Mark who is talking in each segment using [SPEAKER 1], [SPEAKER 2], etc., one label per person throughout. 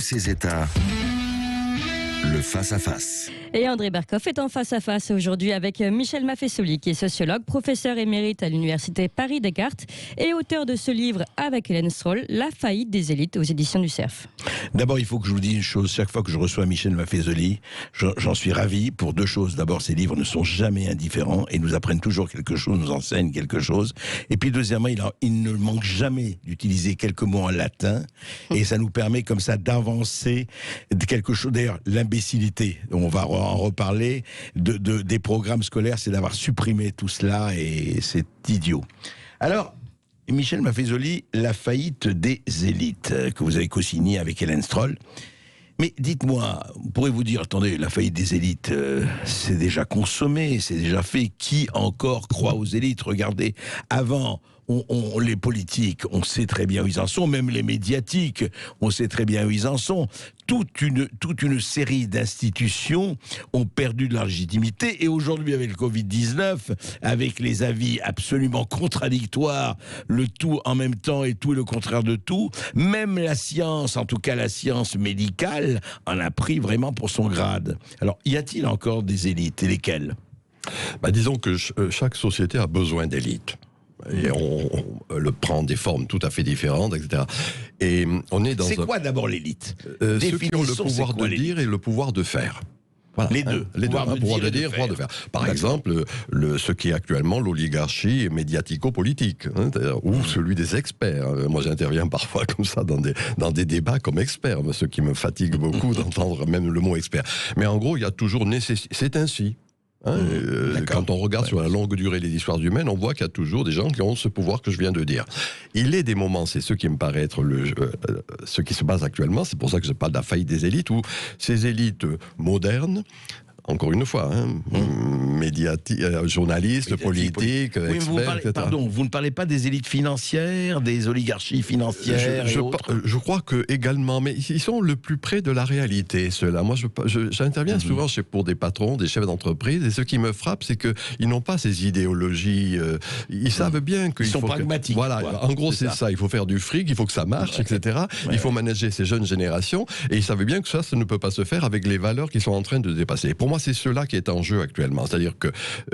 [SPEAKER 1] Ces États, le face-à-face.
[SPEAKER 2] Et André Berkoff est en face-à-face aujourd'hui avec Michel Maffesoli, qui est sociologue, professeur émérite à l'université Paris-Descartes et auteur de ce livre avec Hélène Stroll, La faillite des élites, aux éditions du Cerf.
[SPEAKER 3] D'abord, il faut que je vous dise une chose. Chaque fois que je reçois Michel Maffesoli, j'en suis ravi pour deux choses. D'abord, ces livres ne sont jamais indifférents et nous apprennent toujours quelque chose, nous enseignent quelque chose. Et puis, deuxièmement, il ne manque jamais d'utiliser quelques mots en latin et ça nous permet comme ça d'avancer de quelque chose. D'ailleurs, l'imbécilité, on va en reparler, des programmes scolaires, c'est d'avoir supprimé tout cela et c'est idiot. Alors, Michel Maffesoli, La faillite des élites, que vous avez co-signé avec Hélène Stroll. Mais dites-moi, pourrez-vous dire, attendez, la faillite des élites, c'est déjà consommé, c'est déjà fait. Qui encore croit aux élites? Regardez, avant, les politiques, on sait très bien où ils en sont, même les médiatiques, on sait très bien où ils en sont. Toute une série d'institutions ont perdu de leur légitimité. Et aujourd'hui, avec le Covid-19, avec les avis absolument contradictoires, le tout en même temps et tout et le contraire de tout, même la science, en tout cas la science médicale, en a pris vraiment pour son grade. Alors, y a-t-il encore des élites? Et lesquelles?
[SPEAKER 4] Disons que chaque société a besoin d'élites. Et on le prend des formes tout à fait différentes, etc. Et on est dans
[SPEAKER 3] quoi d'abord l'élite?
[SPEAKER 4] Ceux qui ont le pouvoir de dire et le pouvoir de faire. Voilà,
[SPEAKER 3] les deux.
[SPEAKER 4] Les deux, pouvoir de dire et pouvoir de faire. Par exemple, ce qui est actuellement l'oligarchie médiatico-politique, ou celui des experts. Moi, j'interviens parfois comme ça dans des débats comme expert, ce qui me fatigue beaucoup d'entendre même le mot expert. Mais en gros, il y a toujours c'est ainsi. Quand on regarde sur la longue durée les histoires humaines, on voit qu'il y a toujours des gens qui ont ce pouvoir que je viens de dire. Il est des moments, c'est ce qui me paraît être ce qui se passe actuellement, c'est pour ça que je parle de la faillite des élites, où ces élites modernes, encore une fois, journalistes, politiques, experts, etc.
[SPEAKER 3] Pardon, vous ne parlez pas des élites financières, des oligarchies financières et autres?
[SPEAKER 4] Je crois que également, mais ils sont le plus près de la réalité, ceux-là. Moi, j'interviens souvent pour des patrons, des chefs d'entreprise, et ce qui me frappe, c'est qu'ils n'ont pas ces idéologies. Ils savent bien qu'ils
[SPEAKER 3] sont pragmatiques.
[SPEAKER 4] Voilà, en gros, c'est ça. Il faut faire du fric, il faut que ça marche, etc. Il faut manager ces jeunes générations, et ils savent bien que ça ne peut pas se faire avec les valeurs qu'ils sont en train de dépasser. Et pour moi, c'est cela qui est en jeu actuellement. C'est-à-dire que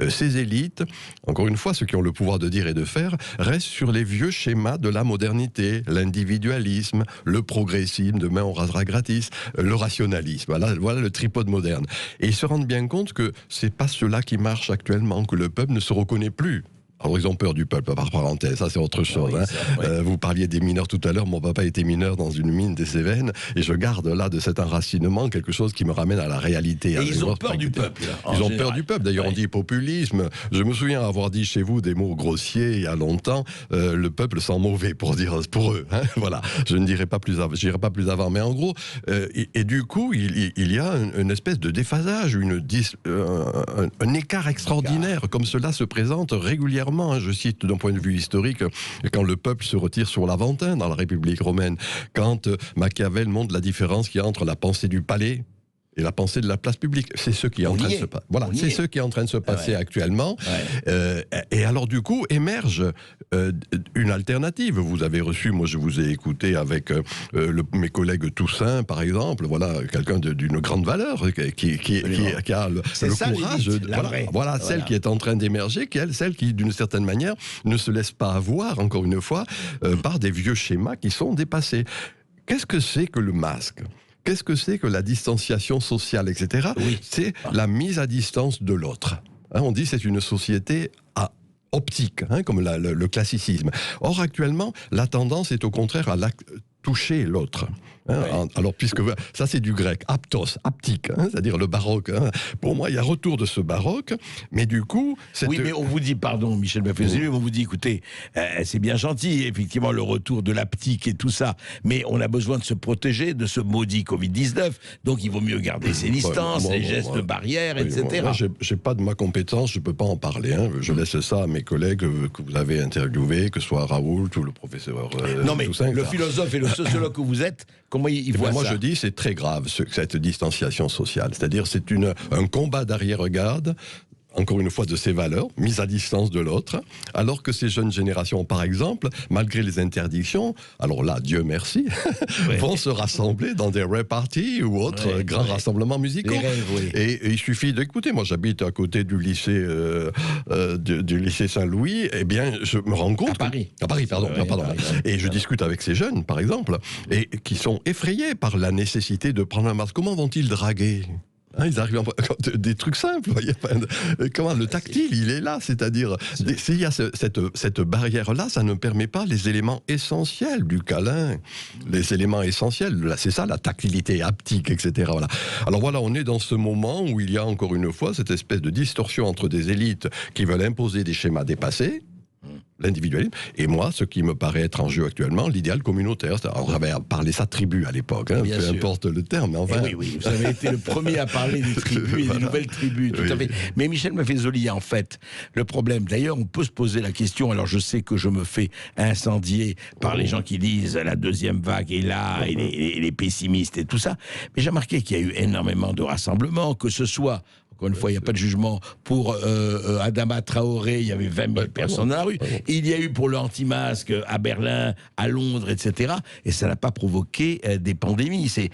[SPEAKER 4] ces élites, encore une fois, ceux qui ont le pouvoir de dire et de faire, restent sur les vieux schémas de la modernité, l'individualisme, le progressisme, demain on rasera gratis, le rationalisme. Voilà le tripode moderne. Et ils se rendent bien compte que c'est pas cela qui marche actuellement, que le peuple ne se reconnaît plus. Alors ils ont peur du peuple, par parenthèse, ça c'est autre chose. Vous parliez des mineurs tout à l'heure, mon papa était mineur dans une mine des Cévennes, et je garde là de cet enracinement quelque chose qui me ramène à la réalité.
[SPEAKER 3] Et ils ont peur du peuple.
[SPEAKER 4] Ils ont peur du peuple, d'ailleurs on dit populisme. Je me souviens avoir dit chez vous des mots grossiers il y a longtemps, le peuple sent mauvais pour eux. Voilà, je ne dirai pas plus avant, mais en gros, et du coup il y a une espèce de déphasage, un écart extraordinaire, comme cela se présente régulièrement. Je cite d'un point de vue historique, quand le peuple se retire sur l'Aventin dans la République romaine, quand Machiavel montre la différence qu'il y a entre la pensée du palais et la pensée de la place publique. C'est ce qui est en train de se passer. Voilà, c'est ce qui est en train de se passer actuellement. Et alors du coup émerge une alternative. Vous avez reçu, moi je vous ai écouté avec mes collègues Toussaint, par exemple. Voilà, quelqu'un d'une grande valeur qui a le courage. Voilà, celle qui est en train d'émerger, celle qui, d'une certaine manière, ne se laisse pas avoir, encore une fois, par des vieux schémas qui sont dépassés. Qu'est-ce que c'est que le masque ? Qu'est-ce que c'est que la distanciation sociale, etc. C'est la mise à distance de l'autre. On dit que c'est une société optique, comme le classicisme. Or, actuellement, la tendance est au contraire à toucher l'autre. Alors, puisque ça c'est du grec, aptos, haptique, c'est-à-dire le baroque. Pour moi, il y a retour de ce baroque, mais du coup...
[SPEAKER 3] Oui, mais on vous dit, pardon, Michel Maffesoli, on vous dit, écoutez, c'est bien gentil, effectivement, le retour de l'haptique et tout ça, mais on a besoin de se protéger de ce maudit Covid-19, donc il vaut mieux garder ses distances, les gestes barrières, etc.
[SPEAKER 4] Moi, j'ai pas de ma compétence, je peux pas en parler. Je laisse ça à mes collègues que vous avez interviewés, que ce soit Raoult ou le professeur...
[SPEAKER 3] non, mais Toussaint, le philosophe et le sociologue que vous êtes, comment il voit ça?
[SPEAKER 4] Moi, je dis c'est très grave, cette distanciation sociale. C'est-à-dire c'est un combat d'arrière-garde encore une fois, de ses valeurs, mise à distance de l'autre, alors que ces jeunes générations, par exemple, malgré les interdictions, alors là, Dieu merci, vont se rassembler dans des rave parties ou autres grands rassemblements musicaux. Et il suffit d'écouter. Moi, j'habite à côté du lycée, du lycée Saint-Louis. Eh bien, je me rends compte... À Paris, pardon. Et je discute avec ces jeunes, par exemple, et qui sont effrayés par la nécessité de prendre un masque. Comment vont-ils draguer ? Ils arrivent des trucs simples. Comment le tactile, il est là. C'est-à-dire, s'il y a cette barrière-là, ça ne permet pas les éléments essentiels du câlin. Les éléments essentiels, c'est ça, la tactilité haptique, etc. Voilà. Alors voilà, on est dans ce moment où il y a encore une fois cette espèce de distorsion entre des élites qui veulent imposer des schémas dépassés, l'individualisme, et moi, ce qui me paraît être en jeu actuellement, l'idéal communautaire. On avait parlé ça tribu à l'époque, peu importe le terme, mais enfin...
[SPEAKER 3] Oui, vous avez été le premier à parler des tribus et des nouvelles tribus, tout à fait. Mais Michel Maffezoli, en fait, le problème, d'ailleurs, on peut se poser la question, alors je sais que je me fais incendier par les gens qui disent la deuxième vague est là, et les pessimistes et tout ça, mais j'ai remarqué qu'il y a eu énormément de rassemblements, que ce soit... Encore une fois, il n'y a pas de jugement. Pour Adama Traoré, il y avait 20 000 personnes dans la rue. Il y a eu pour le anti-masque à Berlin, à Londres, etc. Et ça n'a pas provoqué des pandémies. C'est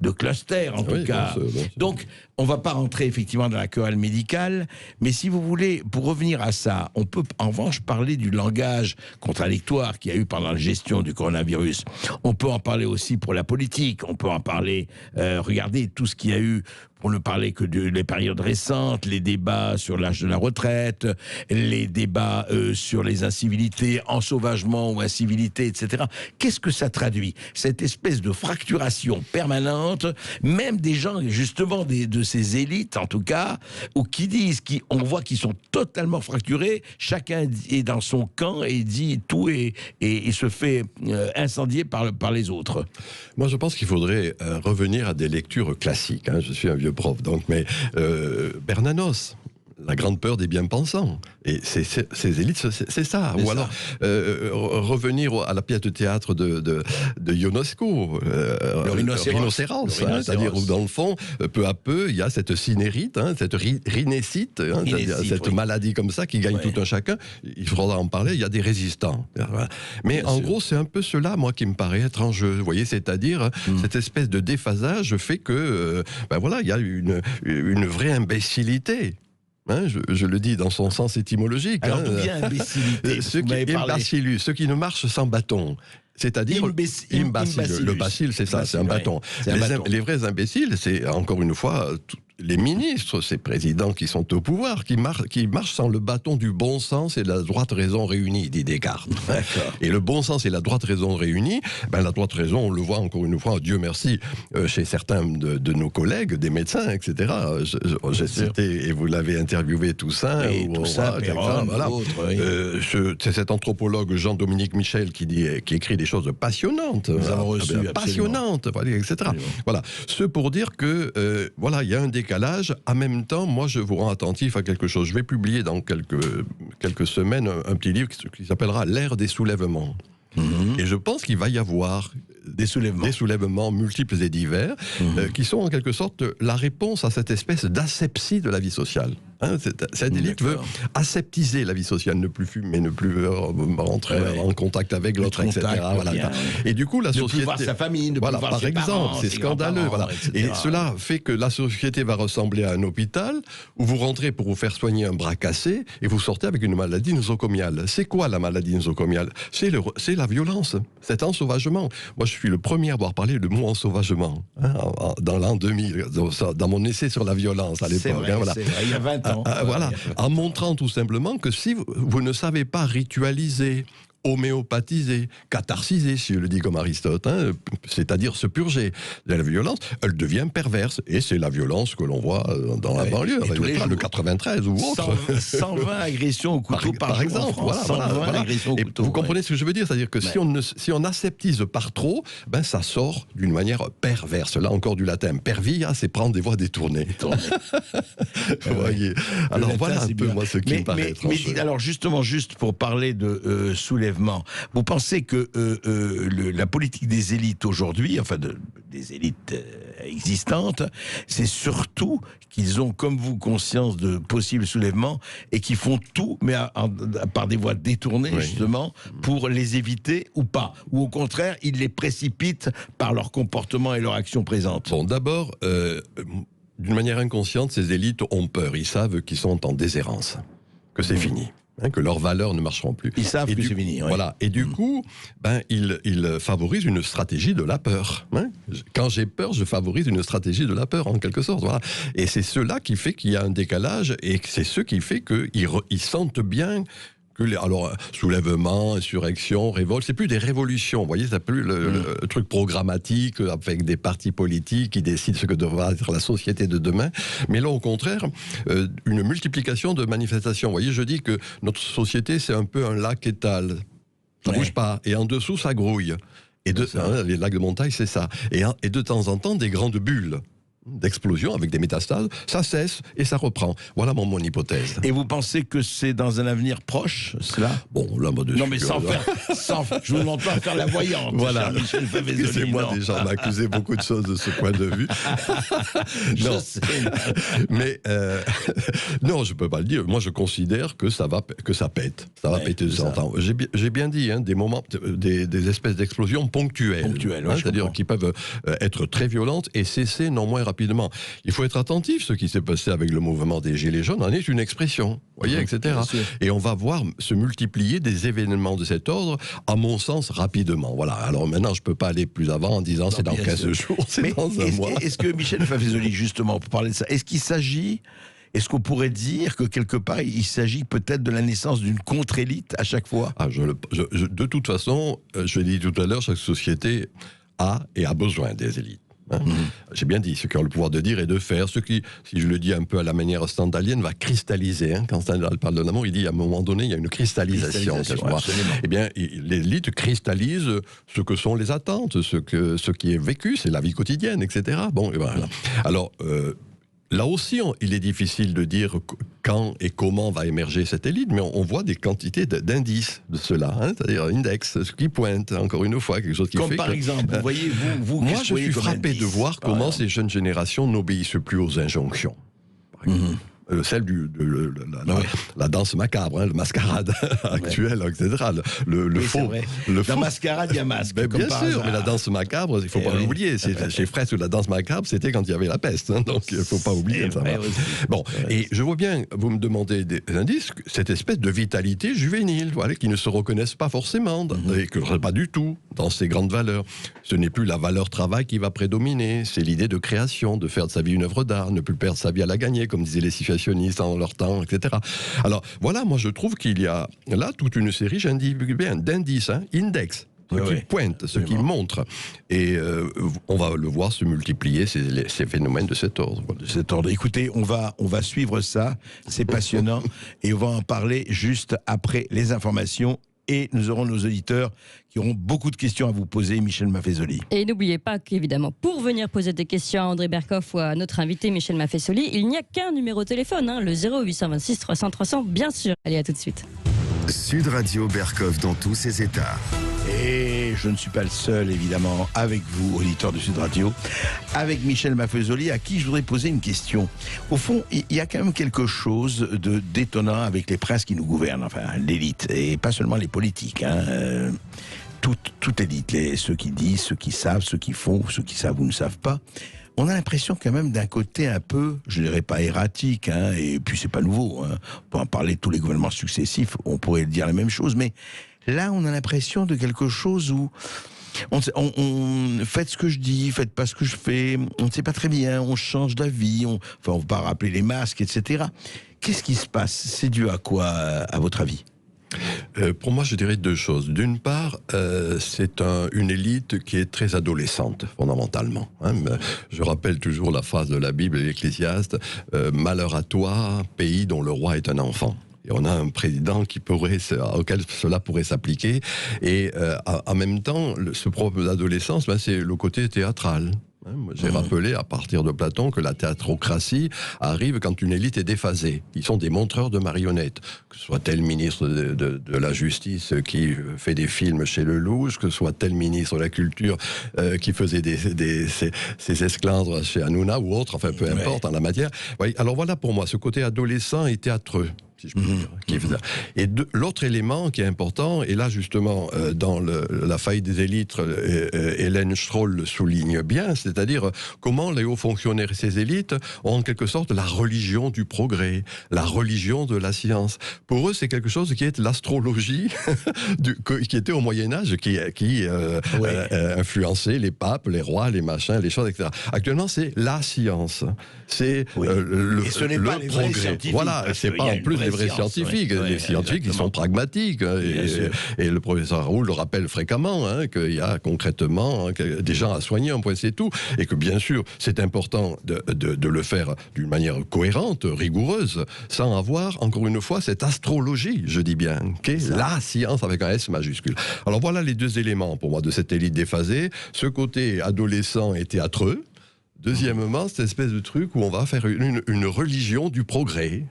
[SPEAKER 3] de clusters, en tout cas. Donc, on ne va pas rentrer effectivement dans la chorale médicale. Mais si vous voulez, pour revenir à ça, on peut en revanche parler du langage contradictoire qu'il y a eu pendant la gestion du coronavirus. On peut en parler aussi pour la politique. On peut en parler, regardez tout ce qu'il y a eu, pour ne parler que des périodes récentes, les débats sur l'âge de la retraite, les débats sur les incivilités, ensauvagement ou incivilité, etc. Qu'est-ce que ça traduit ? Cette espèce de fracturation permanente, même des gens, justement, de ces élites, en tout cas, ou qui disent, on voit qu'ils sont totalement fracturés, chacun est dans son camp et dit tout et se fait incendier par les autres.
[SPEAKER 4] Moi, je pense qu'il faudrait revenir à des lectures classiques. Je suis un vieux prof, donc, mais Bernanos, la grande peur des bien-pensants. Et ces élites, c'est ça. Ou alors, revenir à la pièce de théâtre de Ionesco, le rhinocéros, c'est-à-dire où, dans le fond, peu à peu, il y a cette cinérite, cette rhinécite, cette maladie comme ça qui gagne tout un chacun. Il faudra en parler, il y a des résistants. Mais en gros, c'est un peu cela, moi, qui me paraît être en jeu. Vous voyez, c'est-à-dire, cette espèce de déphasage fait que, il y a une vraie imbécilité. Je le dis dans son sens étymologique.
[SPEAKER 3] Alors d'où vient imbécilité ?
[SPEAKER 4] Ceux qui ne marchent sans bâton. C'est-à-dire imbécile. Le bacille, c'est ça, c'est un bâton. Les vrais imbéciles, c'est encore une fois les ministres, ces présidents qui sont au pouvoir, qui marchent sans le bâton du bon sens et de la droite raison réunie, dit Descartes. Et le bon sens et la droite raison réunie, la droite raison, on le voit encore une fois, Dieu merci, chez certains de nos collègues, des médecins, etc. J'ai cité, et vous l'avez interviewé, Toussaint. C'est cet anthropologue Jean-Dominique Michel qui écrit des choses passionnantes.
[SPEAKER 3] Nous avons reçu,
[SPEAKER 4] passionnantes, etc. Voilà. Ce pour dire que, il y a un décalage. En même temps, moi, je vous rends attentif à quelque chose. Je vais publier dans quelques semaines un petit livre qui s'appellera L'ère des soulèvements. Et je pense qu'il va y avoir des soulèvements multiples et divers qui sont en quelque sorte la réponse à cette espèce d'asepsie de la vie sociale. Cette élite veut aseptiser la vie sociale, ne plus fumer, ne plus rentrer en contact avec l'autre, etc. Et du coup, la société...
[SPEAKER 3] Ne plus voir sa famille, ne plus voir
[SPEAKER 4] par
[SPEAKER 3] ses
[SPEAKER 4] exemple,
[SPEAKER 3] parents,
[SPEAKER 4] c'est scandaleux. Et cela fait que la société va ressembler à un hôpital où vous rentrez pour vous faire soigner un bras cassé et vous sortez avec une maladie nosocomiale. C'est quoi la maladie nosocomiale ? C'est la violence, cet ensauvagement. Moi, je suis le premier à avoir parlé de mot ensauvagement dans l'an 2000, dans mon essai sur la violence à l'époque.
[SPEAKER 3] C'est vrai, il y a 20 ans.
[SPEAKER 4] En montrant tout simplement que si vous ne savez pas ritualiser, homéopathiser, catharsiser, si je le dis comme Aristote, c'est-à-dire se purger de la violence, elle devient perverse. Et c'est la violence que l'on voit dans la banlieue, le 93 ou autre.
[SPEAKER 3] 120 agressions au couteau par exemple.
[SPEAKER 4] Vous comprenez ce que je veux dire ? C'est-à-dire que si on aseptise par trop, ça sort d'une manière perverse. Là encore du latin. Pervia, c'est prendre des voies détournées. Vous voyez. Alors voilà un peu, moi, ce qui me paraît étrange.
[SPEAKER 3] Mais alors justement, juste pour parler de soulèvement, soulèvement. Vous pensez que la politique des élites aujourd'hui, enfin des élites existantes, c'est surtout qu'ils ont, comme vous, conscience de possibles soulèvements et qui font tout, mais par des voies détournées, justement, pour les éviter ou pas? Ou au contraire, ils les précipitent par leur comportement et leur action présente?
[SPEAKER 4] Bon, d'abord, d'une manière inconsciente, ces élites ont peur. Ils savent qu'ils sont en déshérence, que c'est fini. Que leurs valeurs ne marcheront plus.
[SPEAKER 3] Ils savent que c'est fini. Oui.
[SPEAKER 4] Voilà. Et du coup, ils favorisent une stratégie de la peur. Quand j'ai peur, je favorise une stratégie de la peur, en quelque sorte. Voilà. Et c'est cela qui fait qu'il y a un décalage, et c'est ce qui fait qu'ils sentent bien que alors, soulèvement, insurrection, révolte, c'est plus des révolutions, vous voyez, c'est plus le truc programmatique avec des partis politiques qui décident ce que devra être la société de demain, mais là, au contraire, une multiplication de manifestations. Vous voyez, je dis que notre société, c'est un peu un lac étal. Ça bouge pas, et en dessous, ça grouille. Et les lacs de montagne, c'est ça. Et de temps en temps, des grandes bulles d'explosion avec des métastases, ça cesse et ça reprend. Voilà mon hypothèse.
[SPEAKER 3] Et vous pensez que c'est dans un avenir proche, cela?
[SPEAKER 4] Bon, là, moi,
[SPEAKER 3] non, mais je vous demande pas faire la voyante.
[SPEAKER 4] Voilà. C'est moi déjà, on m'a accusé beaucoup de choses de ce point de vue. Non. Mais non, je peux pas le dire. Moi, je considère que ça pète. Ça va péter de temps en temps. J'ai bien dit, des moments, des espèces d'explosions ponctuelles. C'est-à-dire qui peuvent être très violentes et cesser non moins rapidement. Il faut être attentif. Ce qui s'est passé avec le mouvement des Gilets jaunes en est une expression, voyez, etc. Et on va voir se multiplier des événements de cet ordre, à mon sens, rapidement. Voilà. Alors maintenant, je ne peux pas aller plus avant en disant c'est dans 15 jours, c'est dans un mois.
[SPEAKER 3] Est-ce que Michel Maffezoli, justement, pour parler de ça, est-ce qu'on pourrait dire que quelque part, il s'agit peut-être de la naissance d'une contre-élite à chaque fois?
[SPEAKER 4] De toute façon, je l'ai dit tout à l'heure, chaque société a besoin des élites. J'ai bien dit, ceux qui ont le pouvoir de dire et de faire, ce qui, si je le dis un peu à la manière stendhalienne, va cristalliser. Quand Stendhal parle de l'amour, il dit à un moment donné, il y a une cristallisation. Eh bien, l'élite cristallise ce que sont les attentes, ce qui est vécu, c'est la vie quotidienne, etc. Bon, et voilà. Alors, là aussi, il est difficile de dire quand et comment va émerger cette élite, mais on voit des quantités d'indices de cela, c'est-à-dire index, ce qui pointe, encore une fois, quelque chose qui
[SPEAKER 3] comme
[SPEAKER 4] fait
[SPEAKER 3] par exemple, vous voyez,
[SPEAKER 4] moi, je suis frappé de voir comment ces jeunes générations n'obéissent plus aux injonctions. Celle la danse macabre, le mascarade actuelle, etc. Le faux.
[SPEAKER 3] Dans mascarade, il y a masque.
[SPEAKER 4] Bien sûr, mais la danse macabre, il ne faut pas l'oublier. Chez Fresque, la danse macabre, c'était quand il y avait la peste. Donc, il ne faut pas oublier ça. Bon, et je vois bien, vous me demandez des indices, cette espèce de vitalité juvénile, voilà, qui ne se reconnaissent pas forcément, et que pas du tout dans ces grandes valeurs. Ce n'est plus la valeur travail qui va prédominer, c'est l'idée de création, de faire de sa vie une œuvre d'art, ne plus perdre sa vie à la gagner, comme disaient les situationnistes en leur temps, etc. Alors, voilà, moi je trouve qu'il y a là toute une série, d'indices, index, qui pointent, ce qui montre. Et on va le voir se multiplier, ces phénomènes de cet ordre.
[SPEAKER 3] Écoutez, on va suivre ça, c'est passionnant, et on va en parler juste après les informations. Et nous aurons nos auditeurs qui auront beaucoup de questions à vous poser, Michel Maffezoli.
[SPEAKER 2] Et n'oubliez pas qu'évidemment, pour venir poser des questions à André Berkoff ou à notre invité Michel Maffezoli, il n'y a qu'un numéro de téléphone, le 0826 300 300, bien sûr. Allez, à tout de suite.
[SPEAKER 1] Sud Radio Berkoff dans tous ses états.
[SPEAKER 3] Et je ne suis pas le seul, évidemment, avec vous, auditeurs de Sud Radio, avec Michel Maffezoli, à qui je voudrais poser une question. Au fond, il y a quand même quelque chose d'étonnant avec les princes qui nous gouvernent, enfin l'élite, et pas seulement les politiques. Toute élite, ceux qui disent, ceux qui savent, ceux qui font, ceux qui savent ou ne savent pas. On a l'impression quand même d'un côté un peu, je dirais pas erratique, et puis c'est pas nouveau. On peut en parler de tous les gouvernements successifs, on pourrait dire la même chose, mais là on a l'impression de quelque chose où on faites ce que je dis, faites pas ce que je fais, on ne sait pas très bien, on change d'avis, on va pas rappeler les masques, etc. Qu'est-ce qui se passe? C'est dû à quoi, à votre avis?
[SPEAKER 4] Pour moi, je dirais deux choses. D'une part, c'est une élite qui est très adolescente, fondamentalement. Je rappelle toujours la phrase de la Bible, l'Ecclésiaste, « Malheur à toi, pays dont le roi est un enfant ». Et on a un président auquel cela pourrait s'appliquer. Et en même temps, ce problème d'adolescence, c'est le côté théâtral. J'ai rappelé à partir de Platon que la théâtrocratie arrive quand une élite est déphasée. Ils sont des montreurs de marionnettes. Que ce soit tel ministre de la Justice qui fait des films chez Lelouch, que ce soit tel ministre de la Culture qui faisait ses esclandres chez Hanouna ou autre, enfin peu importe en la matière. Oui, alors voilà pour moi, ce côté adolescent et théâtreux, si je puis dire. Et l'autre élément qui est important, et là justement dans la faillite des élites, Hélène Stroll le souligne bien, c'est-à-dire comment les hauts fonctionnaires et ces élites ont en quelque sorte la religion du progrès, la religion de la science. Pour eux, c'est quelque chose qui est l'astrologie, qui était au Moyen-Âge, qui influençait les papes, les rois, les machins, les choses, etc. Actuellement, c'est la science. C'est le progrès. Voilà, c'est pas en plus les vrais scientifiques. Les scientifiques, ils sont pragmatiques. Et le professeur Raoult le rappelle fréquemment, qu'il y a concrètement des gens à soigner, un point c'est tout. Et que bien sûr, c'est important de le faire d'une manière cohérente, rigoureuse, sans avoir, encore une fois, cette astrologie, je dis bien, qui est la science avec un S majuscule. Alors voilà les deux éléments pour moi de cette élite déphasée. Ce côté adolescent et théâtreux. Deuxièmement, cette espèce de truc où on va faire une religion du progrès.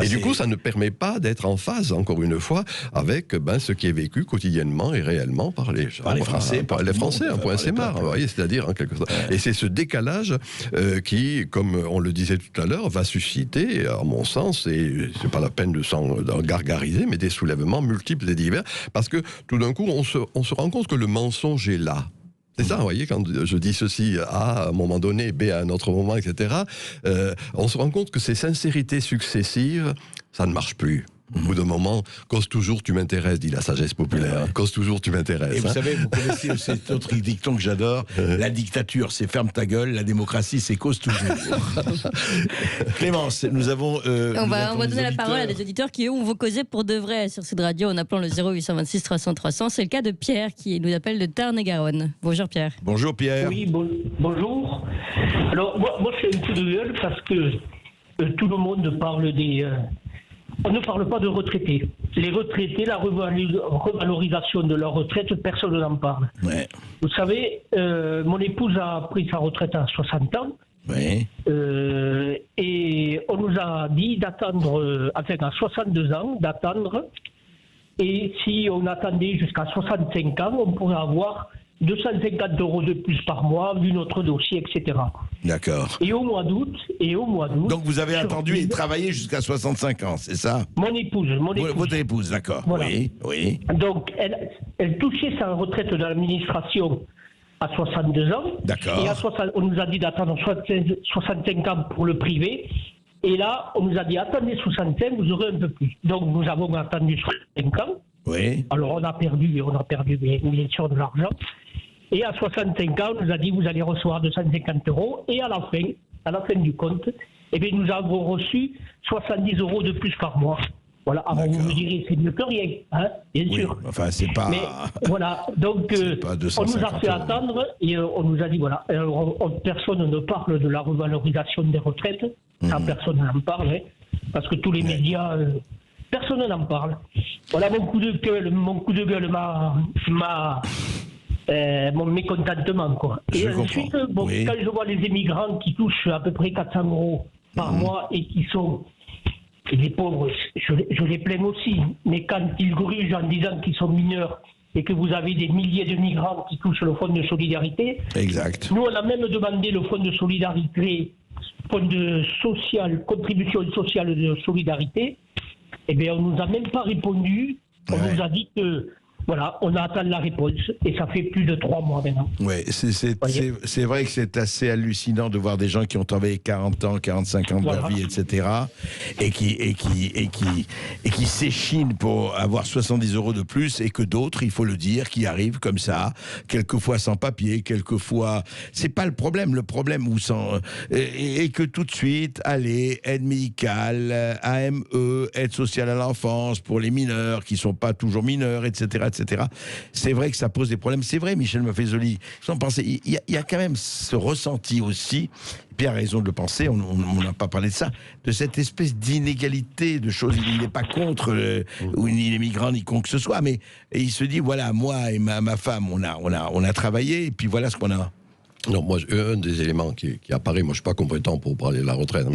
[SPEAKER 4] Et du coup, ça ne permet pas d'être en phase, encore une fois, avec ce qui est vécu quotidiennement et réellement par les gens.
[SPEAKER 3] Par les Français.
[SPEAKER 4] Par les Français, un point c'est marre. Vous voyez, c'est-à-dire, en quelque sorte. Et c'est ce décalage qui, comme on le disait tout à l'heure, va susciter, à mon sens, et c'est pas la peine de s'en gargariser, mais des soulèvements multiples et divers, parce que tout d'un coup, on se rend compte que le mensonge est là. C'est ça, vous voyez, quand je dis ceci A à un moment donné, B à un autre moment, etc., on se rend compte que ces sincérités successives, ça ne marche plus. Au bout d'un moment, cause toujours tu m'intéresses, dit la sagesse populaire. Cause toujours tu m'intéresses.
[SPEAKER 3] Et vous savez, vous connaissez cet autre dicton que j'adore, la dictature c'est ferme ta gueule, la démocratie c'est cause toujours. Clémence, nous avons...
[SPEAKER 2] on va donner la parole à des auditeurs qui, eux, vont causer pour de vrai sur cette radio en appelant le 0826 300 300. C'est le cas de Pierre qui nous appelle de Tarn-et-Garonne. Bonjour Pierre.
[SPEAKER 3] Bonjour Pierre.
[SPEAKER 5] Oui, bonjour. Alors, moi je fais un coup de gueule parce que tout le monde parle des... on ne parle pas de retraités. Les retraités, la revalorisation de leur retraite, personne n'en parle. Ouais. Vous savez, mon épouse a pris sa retraite à 60 ans.
[SPEAKER 3] Oui.
[SPEAKER 5] Et on nous a dit d'attendre, à 62 ans, d'attendre. Et si on attendait jusqu'à 65 ans, on pourrait avoir 250 € de plus par mois, vu notre dossier, etc.
[SPEAKER 3] D'accord.
[SPEAKER 5] Et au mois d'août...
[SPEAKER 3] Donc vous avez attendu et travaillé jusqu'à 65 ans, c'est ça?
[SPEAKER 5] Mon épouse.
[SPEAKER 3] Votre épouse, d'accord.
[SPEAKER 5] Voilà.
[SPEAKER 3] Oui.
[SPEAKER 5] Donc elle touchait sa retraite de l'administration à 62 ans.
[SPEAKER 3] D'accord.
[SPEAKER 5] Et on nous a dit d'attendre 65 ans pour le privé. Et là, on nous a dit attendez 65, vous aurez un peu plus. Donc nous avons attendu 65 ans.
[SPEAKER 3] Oui.
[SPEAKER 5] Alors on a perdu bien sûr de l'argent. Et à 65 ans, on nous a dit vous allez recevoir 250 €. Et à la fin du compte, nous avons reçu 70 € de plus par mois. Voilà. Alors vous me direz c'est mieux que rien, bien sûr.
[SPEAKER 3] Enfin c'est pas.
[SPEAKER 5] Mais voilà. Donc on nous a fait attendre et on nous a dit voilà. Personne ne parle de la revalorisation des retraites. Ça, personne n'en parle, parce que tous les médias. Personne n'en parle. Voilà mon coup de gueule, mon mécontentement, quoi. Et ensuite, quand je vois les émigrants qui touchent à peu près 400 € par mois et qui sont les pauvres, je les plains aussi. Mais quand ils grugent en disant qu'ils sont mineurs et que vous avez des milliers de migrants qui touchent le fonds de solidarité,
[SPEAKER 3] exact.
[SPEAKER 5] Nous, on a même demandé le fonds de solidarité, contribution sociale de solidarité. On nous a même pas répondu. On nous a dit que, voilà, on attend la réponse. Et ça fait plus de 3 mois maintenant.
[SPEAKER 3] Oui, c'est vrai que c'est assez hallucinant de voir des gens qui ont travaillé 40 ans, 45 ans de leur vie, etc. Et qui s'échinent pour avoir 70 € de plus, et que d'autres, il faut le dire, qui arrivent comme ça, quelquefois sans papier, quelquefois... C'est pas le problème où sans... Et que tout de suite, allez, aide médicale, AME, aide sociale à l'enfance, pour les mineurs qui sont pas toujours mineurs, etc. C'est vrai que ça pose des problèmes. C'est vrai, Michel Maffezoli. Il y a quand même ce ressenti aussi, Pierre a raison de le penser, on n'a pas parlé de ça, de cette espèce d'inégalité de choses. Il n'est pas contre ni les migrants, ni quoi que ce soit, mais il se dit, voilà, moi et ma femme, on a travaillé, et puis voilà ce qu'on a.
[SPEAKER 4] Non, moi, un des éléments qui apparaît, moi je ne suis pas compétent pour parler de la retraite,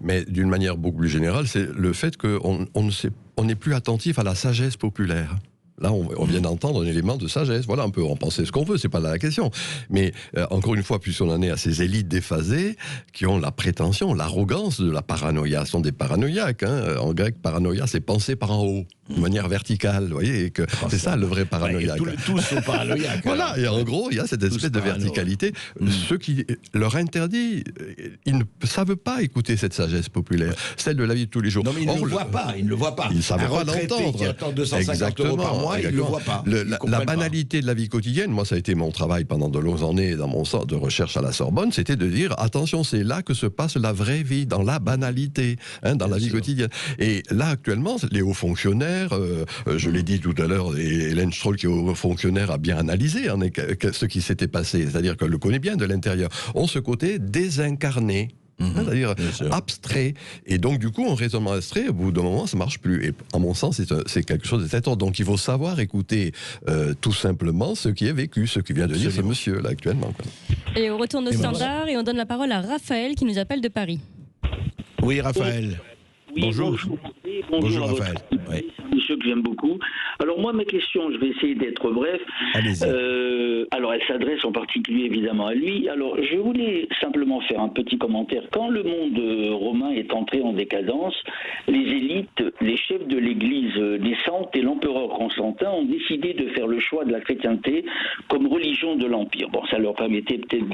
[SPEAKER 4] mais d'une manière beaucoup plus générale, c'est le fait qu'on n'est plus attentif à la sagesse populaire. Là, on vient d'entendre un élément de sagesse. Voilà, on peut en penser ce qu'on veut, c'est pas là la question. Mais encore une fois, puisqu'on en est à ces élites déphasées qui ont la prétention, l'arrogance de la paranoïa, ce sont des paranoïaques. Hein. En grec, paranoïa, c'est penser par en haut, de manière verticale. Vous voyez, que c'est ça le vrai paranoïaque.
[SPEAKER 3] Tous sont paranoïaques.
[SPEAKER 4] Voilà, et en gros, il y a cette espèce de verticalité. Ce qui leur interdit, ils ne savent pas écouter cette sagesse populaire, celle de la vie de tous les jours.
[SPEAKER 3] Non, mais ils ne le voient pas. Ils ne le voient pas.
[SPEAKER 4] Ils ne savent pas l'entendre.
[SPEAKER 3] Qui attend 250 € par mois, ils ne le voient pas.
[SPEAKER 4] La banalité de la vie quotidienne, moi ça a été mon travail pendant de longues années dans mon centre de recherche à la Sorbonne, c'était de dire attention, c'est là que se passe la vraie vie, dans la banalité, dans la vie quotidienne. Et là actuellement, les hauts fonctionnaires, je l'ai dit tout à l'heure, et Hélène Stroll qui est haut fonctionnaire a bien analysé ce qui s'était passé, c'est-à-dire qu'elle le connaît bien de l'intérieur, ont ce côté désincarné. C'est-à-dire abstrait. Et donc, du coup, un raisonnement abstrait, au bout d'un moment, ça ne marche plus. Et à mon sens, c'est quelque chose de cet ordre. Donc, il faut savoir écouter tout simplement ce qui est vécu, ce qui vient de dire ce monsieur, là, actuellement. Quoi.
[SPEAKER 2] Et on retourne au standard et on donne la parole à Raphaël qui nous appelle de Paris.
[SPEAKER 3] Oui, Raphaël.
[SPEAKER 6] Oui, bonjour.
[SPEAKER 3] Bonjour Raphaël.
[SPEAKER 6] Oui. Monsieur que j'aime beaucoup. Alors moi, ma question, je vais essayer d'être bref. Alors elle s'adresse en particulier évidemment à lui. Alors je voulais simplement faire un petit commentaire. Quand le monde romain est entré en décadence, les élites, les chefs de l'église naissante et l'empereur Constantin ont décidé de faire le choix de la chrétienté comme religion de l'Empire. Bon, ça leur permettait peut-être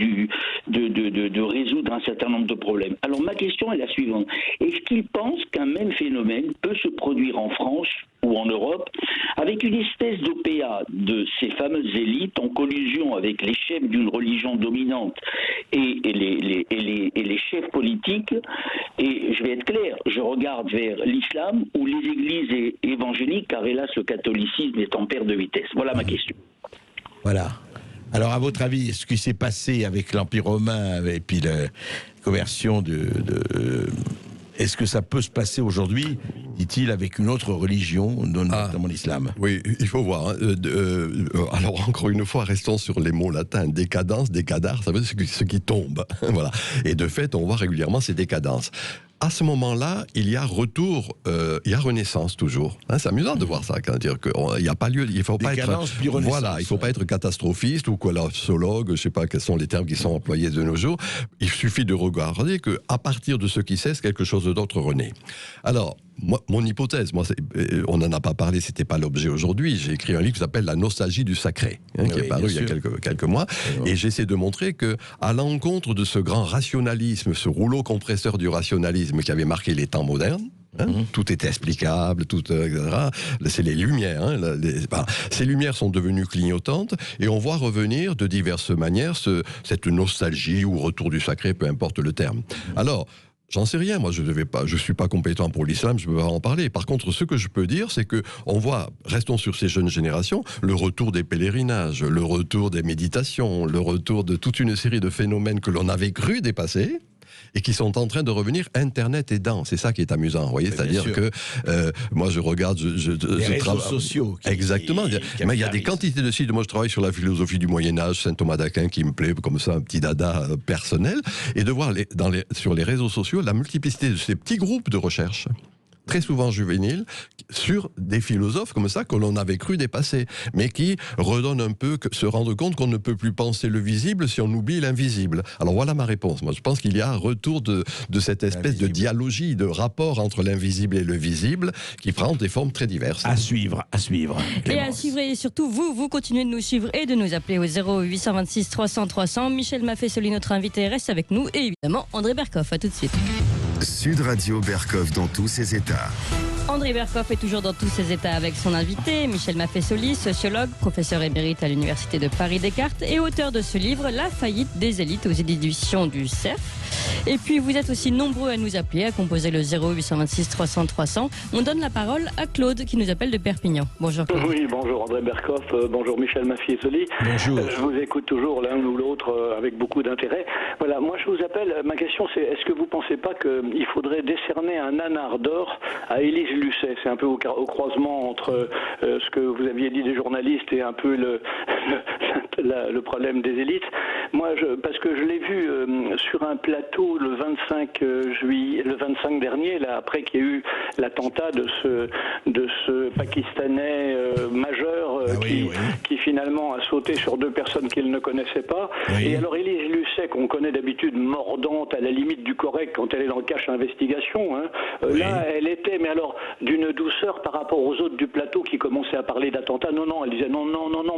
[SPEAKER 6] de résoudre un certain nombre de problèmes. Alors ma question est la suivante. Est-ce qu'ils pensent qu'un même phénomène peut se produire en France ou en Europe, avec une espèce d'OPA de ces fameuses élites en collusion avec les chefs d'une religion dominante et les chefs politiques? Et je vais être clair, je regarde vers l'islam ou les églises évangéliques, car hélas le catholicisme est en perte de vitesse. Voilà ma question.
[SPEAKER 3] Voilà. Alors, à votre avis, ce qui s'est passé avec l'Empire romain et puis la conversion est-ce que ça peut se passer aujourd'hui, dit-il, avec une autre religion, notamment l'islam?
[SPEAKER 4] Oui, il faut voir. Alors, encore une fois, restons sur les mots latins. Décadence, décadar, ça veut dire ce qui tombe. Voilà. Et de fait, on voit régulièrement ces décadences. À ce moment-là, il y a retour, il y a renaissance toujours. C'est amusant de voir ça, dire qu'il n'y a pas lieu, il faut pas être, voilà, il faut pas être catastrophiste ou collapsologue, je sais pas quels sont les termes qui sont employés de nos jours. Il suffit de regarder que à partir de ce qui cesse, quelque chose d'autre renaît. Alors, mon hypothèse, on n'en a pas parlé, c'était pas l'objet aujourd'hui. J'ai écrit un livre qui s'appelle La nostalgie du sacré, qui est paru il y a quelques mois, et j'essaie de montrer que, à l'encontre de ce grand rationalisme, ce rouleau compresseur du rationalisme qui avait marqué les temps modernes, tout est explicable, etc. C'est les lumières. Ces lumières sont devenues clignotantes et on voit revenir de diverses manières cette nostalgie ou retour du sacré, peu importe le terme. Alors, j'en sais rien, moi je suis pas compétent pour l'islam, je ne peux pas en parler. Par contre, ce que je peux dire, c'est que on voit, restons sur ces jeunes générations, le retour des pèlerinages, le retour des méditations, le retour de toute une série de phénomènes que l'on avait cru dépasser, et qui sont en train de revenir Internet aidant. C'est ça qui est amusant, vous voyez. C'est-à-dire que moi je regarde...
[SPEAKER 3] les réseaux sociaux.
[SPEAKER 4] Exactement. Mais il y a des quantités de sites. Moi je travaille sur la philosophie du Moyen-Âge, Saint Thomas d'Aquin qui me plaît comme ça, un petit dada personnel. Et de voir sur les réseaux sociaux la multiplicité de ces petits groupes de recherche, très souvent juvéniles, sur des philosophes comme ça que l'on avait cru dépasser, mais qui redonnent un peu, se rendre compte qu'on ne peut plus penser le visible si on oublie l'invisible. Alors voilà ma réponse. Moi, je pense qu'il y a un retour de cette espèce de dialogie, de rapport entre l'invisible et le visible, qui prend des formes très diverses.
[SPEAKER 3] À suivre, à suivre.
[SPEAKER 2] Et à suivre, et surtout, vous continuez de nous suivre et de nous appeler au 0826 300 300. Michel Maffesoli, notre invité, reste avec nous, et évidemment, André Berkoff. À tout de suite.
[SPEAKER 1] Sud Radio Berkoff dans tous ses états.
[SPEAKER 2] André Berkoff est toujours dans tous ses états avec son invité, Michel Maffesoli, sociologue, professeur émérite à l'Université de Paris-Descartes et auteur de ce livre, La faillite des élites, aux éditions du Cerf. Et puis vous êtes aussi nombreux à nous appeler, à composer le 0826 300 300. On donne la parole à Claude qui nous appelle de Perpignan. Bonjour Claude.
[SPEAKER 7] Oui, bonjour André Berkoff, bonjour Michel Maffesoli.
[SPEAKER 3] Bonjour.
[SPEAKER 7] Je vous écoute toujours l'un ou l'autre avec beaucoup d'intérêt. Voilà, moi je vous appelle, ma question c'est, est-ce que vous ne pensez pas qu'il faudrait décerner un nanar d'or à Élise Lucet? C'est un peu au croisement entre ce que vous aviez dit des journalistes et un peu le problème des élites. parce que je l'ai vu sur un plateau le 25 juillet, le 25 dernier, là, après qu'il y ait eu l'attentat de ce Pakistanais majeur qui finalement a sauté sur 2 personnes qu'il ne connaissait pas. Oui. Et alors Élise Lucet, qu'on connaît d'habitude mordante à la limite du correct quand elle est dans le cache investigation, hein, là elle était, mais alors d'une douceur par rapport aux autres du plateau qui commençaient à parler d'attentats. Non, elle disait non,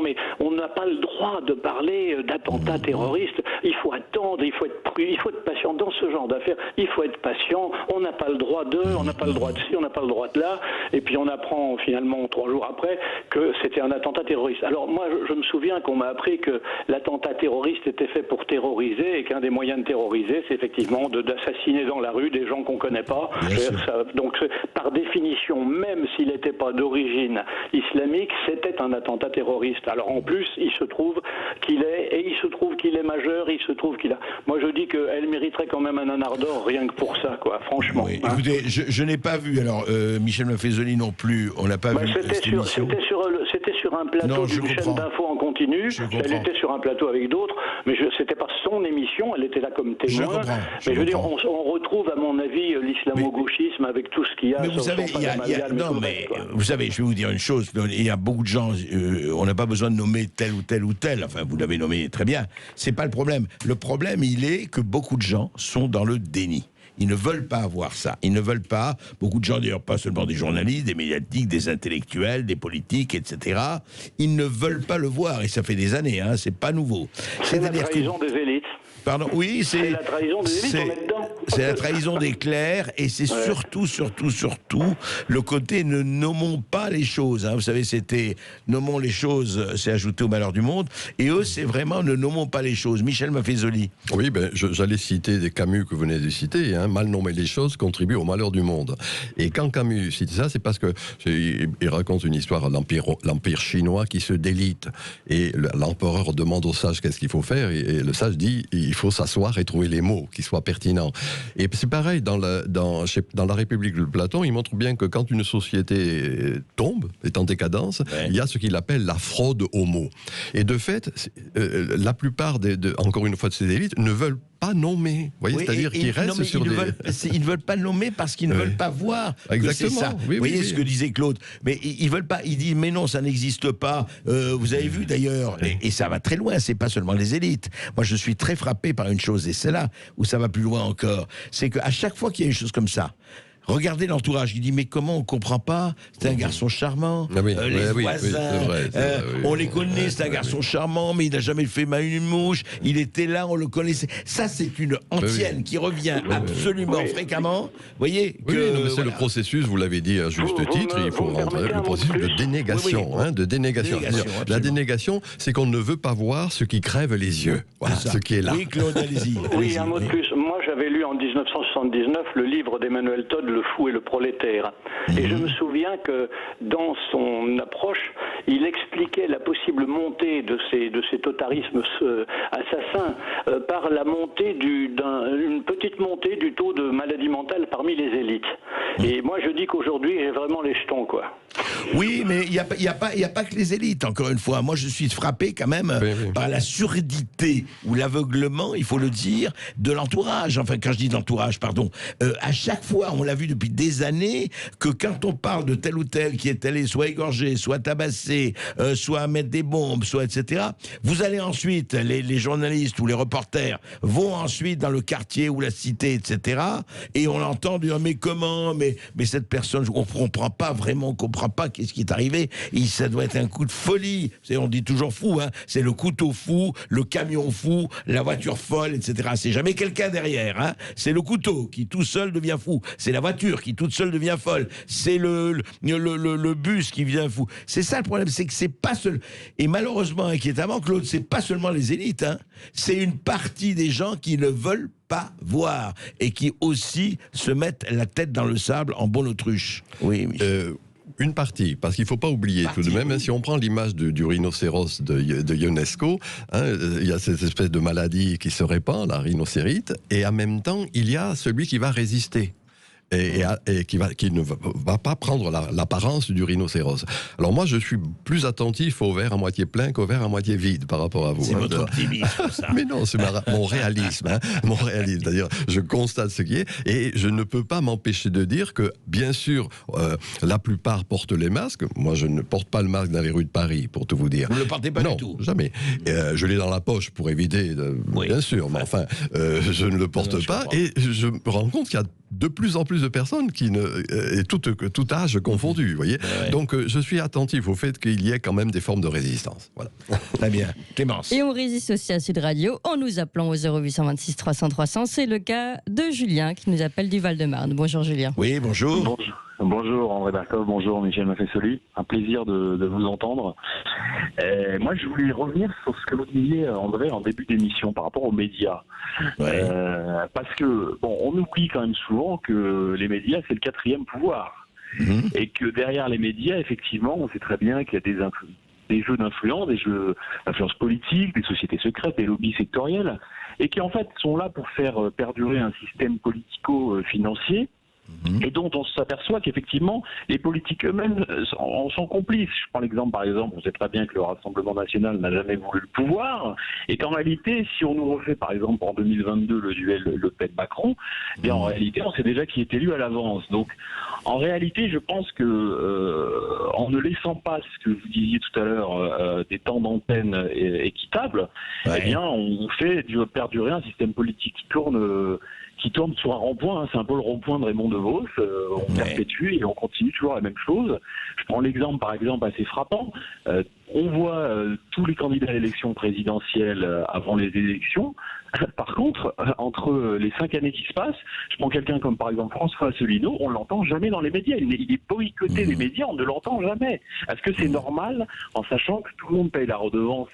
[SPEAKER 7] mais on n'a pas le droit de parler d'attentats terroristes. Il faut attendre, il faut être patient dans ce genre d'affaires. Il faut être patient. On n'a pas le droit on n'a pas le droit de ci, on n'a pas le droit de là. Et puis on apprend finalement 3 jours après que c'était un attentat terroriste. Alors moi, je me souviens qu'on m'a appris que l'attentat terroriste était fait pour terroriser et qu'un des moyens de terroriser, c'est effectivement d'assassiner dans la rue des gens qu'on connaît pas. Donc par définition, même s'il n'était pas d'origine islamique, c'était un attentat terroriste. Alors en plus, il se trouve qu'il est majeur, il se trouve qu'il a... Moi je dis qu'elle mériterait quand même un nanar d'or rien que pour ça, quoi, franchement.
[SPEAKER 3] Oui. Écoutez, je n'ai pas vu, alors Michel Maffezoli non plus, on n'a pas vu
[SPEAKER 7] c'était sur un plateau d'une chaîne d'infos en continu, elle était sur un plateau avec d'autres, mais c'était pas son émission, elle était là comme témoin. Je veux dire, on retrouve à mon avis l'islamo-gauchisme avec tout ce qu'il y a.
[SPEAKER 3] Mais vous savez, vous savez, je vais vous dire une chose, il y a beaucoup de gens, on n'a pas besoin de nommer tel ou tel ou tel, enfin vous l'avez nommé très bien, c'est pas le problème. Le problème, il est que beaucoup de gens sont dans le déni. Ils ne veulent pas avoir ça. Ils ne veulent pas, beaucoup de gens d'ailleurs, pas seulement des journalistes, des médiatiques, des intellectuels, des politiques, etc. Ils ne veulent pas le voir, et ça fait des années, hein, c'est pas nouveau.
[SPEAKER 7] C'est la trahison des élites.
[SPEAKER 3] Pardon, oui,
[SPEAKER 7] c'est la trahison des élites, on est dedans.
[SPEAKER 3] C'est la trahison des clercs, et c'est surtout le côté ne nommons pas les choses. Hein. Vous savez, c'était nommons les choses, c'est ajouter au malheur du monde, et eux, c'est vraiment ne nommons pas les choses. Michel Maffezoli.
[SPEAKER 4] Oui, j'allais citer des Camus que vous venez de citer. Hein. Mal nommer les choses contribue au malheur du monde. Et quand Camus cite ça, c'est parce que il raconte une histoire de l'empire chinois qui se délite, et l'empereur demande au sage qu'est-ce qu'il faut faire, et le sage dit il faut s'asseoir et trouver les mots qui soient pertinents. Et c'est pareil, dans la République de Platon, il montre bien que quand une société tombe, est en décadence, il y a ce qu'il appelle la fraude aux mots. Et de fait, la plupart, encore une fois, de ces élites ne veulent pas nommer. Vous voyez, c'est-à-dire qu'ils restent sur
[SPEAKER 3] ils ne veulent pas nommer parce qu'ils ne veulent pas voir.
[SPEAKER 4] Exactement.
[SPEAKER 3] C'est ça. Vous voyez ce que disait Claude. Mais ils veulent pas. Ils disent mais non, ça n'existe pas. Vous avez vu d'ailleurs, et ça va très loin. C'est pas seulement les élites. Moi, je suis très frappé par une chose, et c'est là où ça va plus loin encore. C'est qu'à chaque fois qu'il y a une chose comme ça, regardez l'entourage. Il dit mais comment on comprend pas? C'est un garçon charmant. Les voisins, on les connaît. C'est un garçon charmant, mais il n'a jamais fait mal une mouche. Il était là, on le connaissait. Ça, c'est une antienne qui revient absolument fréquemment. Vous voyez que
[SPEAKER 4] c'est le processus. Vous l'avez dit à juste titre. Il faut rentrer le processus de dénégation, de dénégation. La dénégation, c'est qu'on ne veut pas voir ce qui crève les yeux. Voilà, ce qui est là.
[SPEAKER 3] Oui, Claude, allez-y.
[SPEAKER 7] Oui, un mot de plus. Moi, j'avais lu en 1979 le livre d'Emmanuel Todd, Le fou et le prolétaire. Et je me souviens que dans son approche, il expliquait la possible montée de ces totalitarismes assassins par la montée une petite montée du taux de maladie mentale parmi les élites. Et moi, je dis qu'aujourd'hui, j'ai vraiment les jetons, quoi.
[SPEAKER 3] Oui, mais il n'y a pas que les élites, encore une fois. Moi, je suis frappé quand même par la surdité ou l'aveuglement, il faut le dire, de l'entourage. Enfin, quand je dis d'entourage, pardon. À chaque fois, on l'a vu depuis des années, que quand on parle de tel ou tel qui est allé soit égorgé, soit tabassé, soit mettre des bombes, soit etc., vous allez ensuite, les journalistes ou les reporters vont ensuite dans le quartier ou la cité, etc., et on entend dire mais comment, mais cette personne, on ne comprend pas vraiment, on ne comprend pas qu'est-ce qui est arrivé, et ça doit être un coup de folie. On dit toujours fou, hein. C'est le couteau fou, le camion fou, la voiture folle, etc. C'est jamais quelqu'un derrière, hein. C'est le couteau qui tout seul devient fou, c'est la voiture qui toute seule devient folle, c'est le bus qui devient fou. C'est ça le problème, c'est que c'est pas seul. Et malheureusement, inquiétamment, Claude, c'est pas seulement les élites, hein. C'est une partie des gens qui ne veulent pas voir et qui aussi se mettent la tête dans le sable en bonne autruche. Oui, Michel.
[SPEAKER 4] Une partie, parce qu'il ne faut pas oublier tout de même, hein, si on prend l'image du rhinocéros de Ionesco, hein, il y a cette espèce de maladie qui se répand, la rhinocérite, et en même temps, il y a celui qui va résister. et qui ne va pas prendre l'apparence du rhinocéros. Alors moi, je suis plus attentif au verre à moitié plein qu'au verre à moitié vide par rapport à vous.
[SPEAKER 3] C'est votre optimisme, ça.
[SPEAKER 4] Mais non, c'est mon réalisme. Mon réalisme. C'est-à-dire, je constate ce qui est, et je ne peux pas m'empêcher de dire que, bien sûr, la plupart portent les masques. Moi, je ne porte pas le masque dans les rues de Paris, pour tout vous dire.
[SPEAKER 3] Vous ne le portez pas du tout?
[SPEAKER 4] Non, jamais. Je l'ai dans la poche pour éviter, bien sûr, mais enfin, je ne le porte pas, et je me rends compte qu'il y a de plus en plus de personnes et tout âge confondu, vous voyez.
[SPEAKER 3] Ouais.
[SPEAKER 4] Donc, je suis attentif au fait qu'il y ait quand même des formes de résistance. Voilà.
[SPEAKER 3] Très bien. Clémence.
[SPEAKER 2] Et on résiste aussi à Sud Radio en nous appelant au 0826 300 300. C'est le cas de Julien qui nous appelle du Val-de-Marne. Bonjour Julien.
[SPEAKER 3] Oui, bonjour.
[SPEAKER 8] Bonjour André Berkov, bonjour Michel Maffesoli, un plaisir de vous entendre. Moi je voulais revenir sur ce que vous disiez André en début d'émission par rapport aux médias.
[SPEAKER 3] Ouais.
[SPEAKER 8] Parce que, bon, on oublie quand même souvent que les médias c'est le quatrième pouvoir. Et que derrière les médias, effectivement, on sait très bien qu'il y a des jeux d'influence, des jeux d'influence politique, des sociétés secrètes, des lobbies sectoriels, et qui en fait sont là pour faire perdurer un système politico-financier, et dont on s'aperçoit qu'effectivement les politiques eux-mêmes en sont complices. Je prends l'exemple, par exemple, on sait très bien que le Rassemblement national n'a jamais voulu le pouvoir, et qu'en réalité, si on nous refait par exemple en 2022 le duel Le Pen-Macron, eh bien en réalité on sait déjà qui est élu à l'avance. Donc en réalité, je pense que en ne laissant pas ce que vous disiez tout à l'heure, des temps d'antenne équitables, eh bien on fait perdurer un système politique qui tourne sur un rond-point, c'est un peu le rond-point de Raymond DeVos, on perpétue et on continue toujours la même chose. Je prends l'exemple, par exemple, assez frappant, on voit tous les candidats à l'élection présidentielle avant les élections. Par contre, entre les 5 années qui se passent, je prends quelqu'un comme par exemple François Asselineau, on l'entend jamais dans les médias, il est boycotté des médias, on ne l'entend jamais. Est-ce que c'est normal, en sachant que tout le monde paye la redevance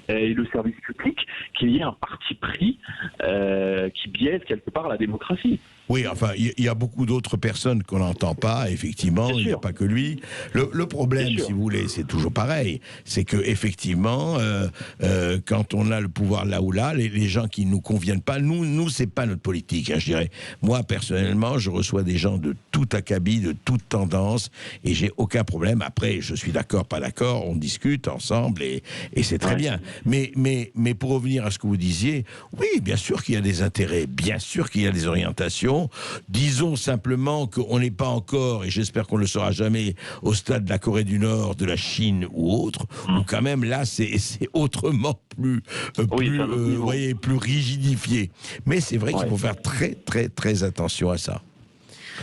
[SPEAKER 8] et le service public, qu'il y ait un parti pris qui biaise quelque part la démocratie?
[SPEAKER 3] Oui, enfin, il y a beaucoup d'autres personnes qu'on n'entend pas, effectivement, il n'y a pas que lui. Le problème, si vous voulez, c'est toujours pareil, c'est que effectivement, quand on a le pouvoir là ou là, les gens qui nous conviennent pas, nous c'est pas notre politique, je dirais. Moi, personnellement, je reçois des gens de tout acabit, de toute tendance, et j'ai aucun problème. Après, je suis d'accord, pas d'accord, on discute ensemble, et c'est très bien. Mais pour revenir à ce que vous disiez, oui, bien sûr qu'il y a des intérêts, bien sûr qu'il y a des orientations. Disons simplement qu'on n'est pas encore, et j'espère qu'on ne le sera jamais, au stade de la Corée du Nord, de la Chine ou autre, où quand même là c'est autrement plus rigidifié. Mais c'est vrai qu'il faut faire très très très attention à ça.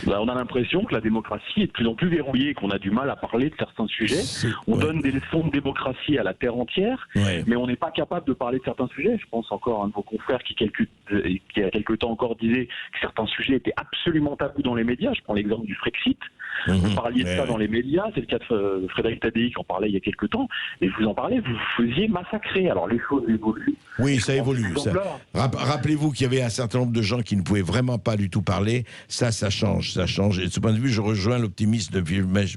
[SPEAKER 8] On a l'impression que la démocratie est de plus en plus verrouillée, qu'on a du mal à parler de certains sujets. On donne des leçons de démocratie à la terre entière, mais on n'est pas capable de parler de certains sujets. Je pense encore à un de vos confrères qui il y a quelque temps encore disait que certains sujets étaient absolument tabous dans les médias. Je prends l'exemple du Frexit. Vous parliez de ça dans les médias, c'est le cas de Frédéric Tadei qui en parlait il y a quelque temps, et je vous en parlais, vous vous faisiez massacrer. Alors les choses évoluent.
[SPEAKER 3] Oui, ça évolue. Rappelez-vous qu'il y avait un certain nombre de gens qui ne pouvaient vraiment pas du tout parler. Ça change. Et de ce point de vue, je rejoins l'optimisme de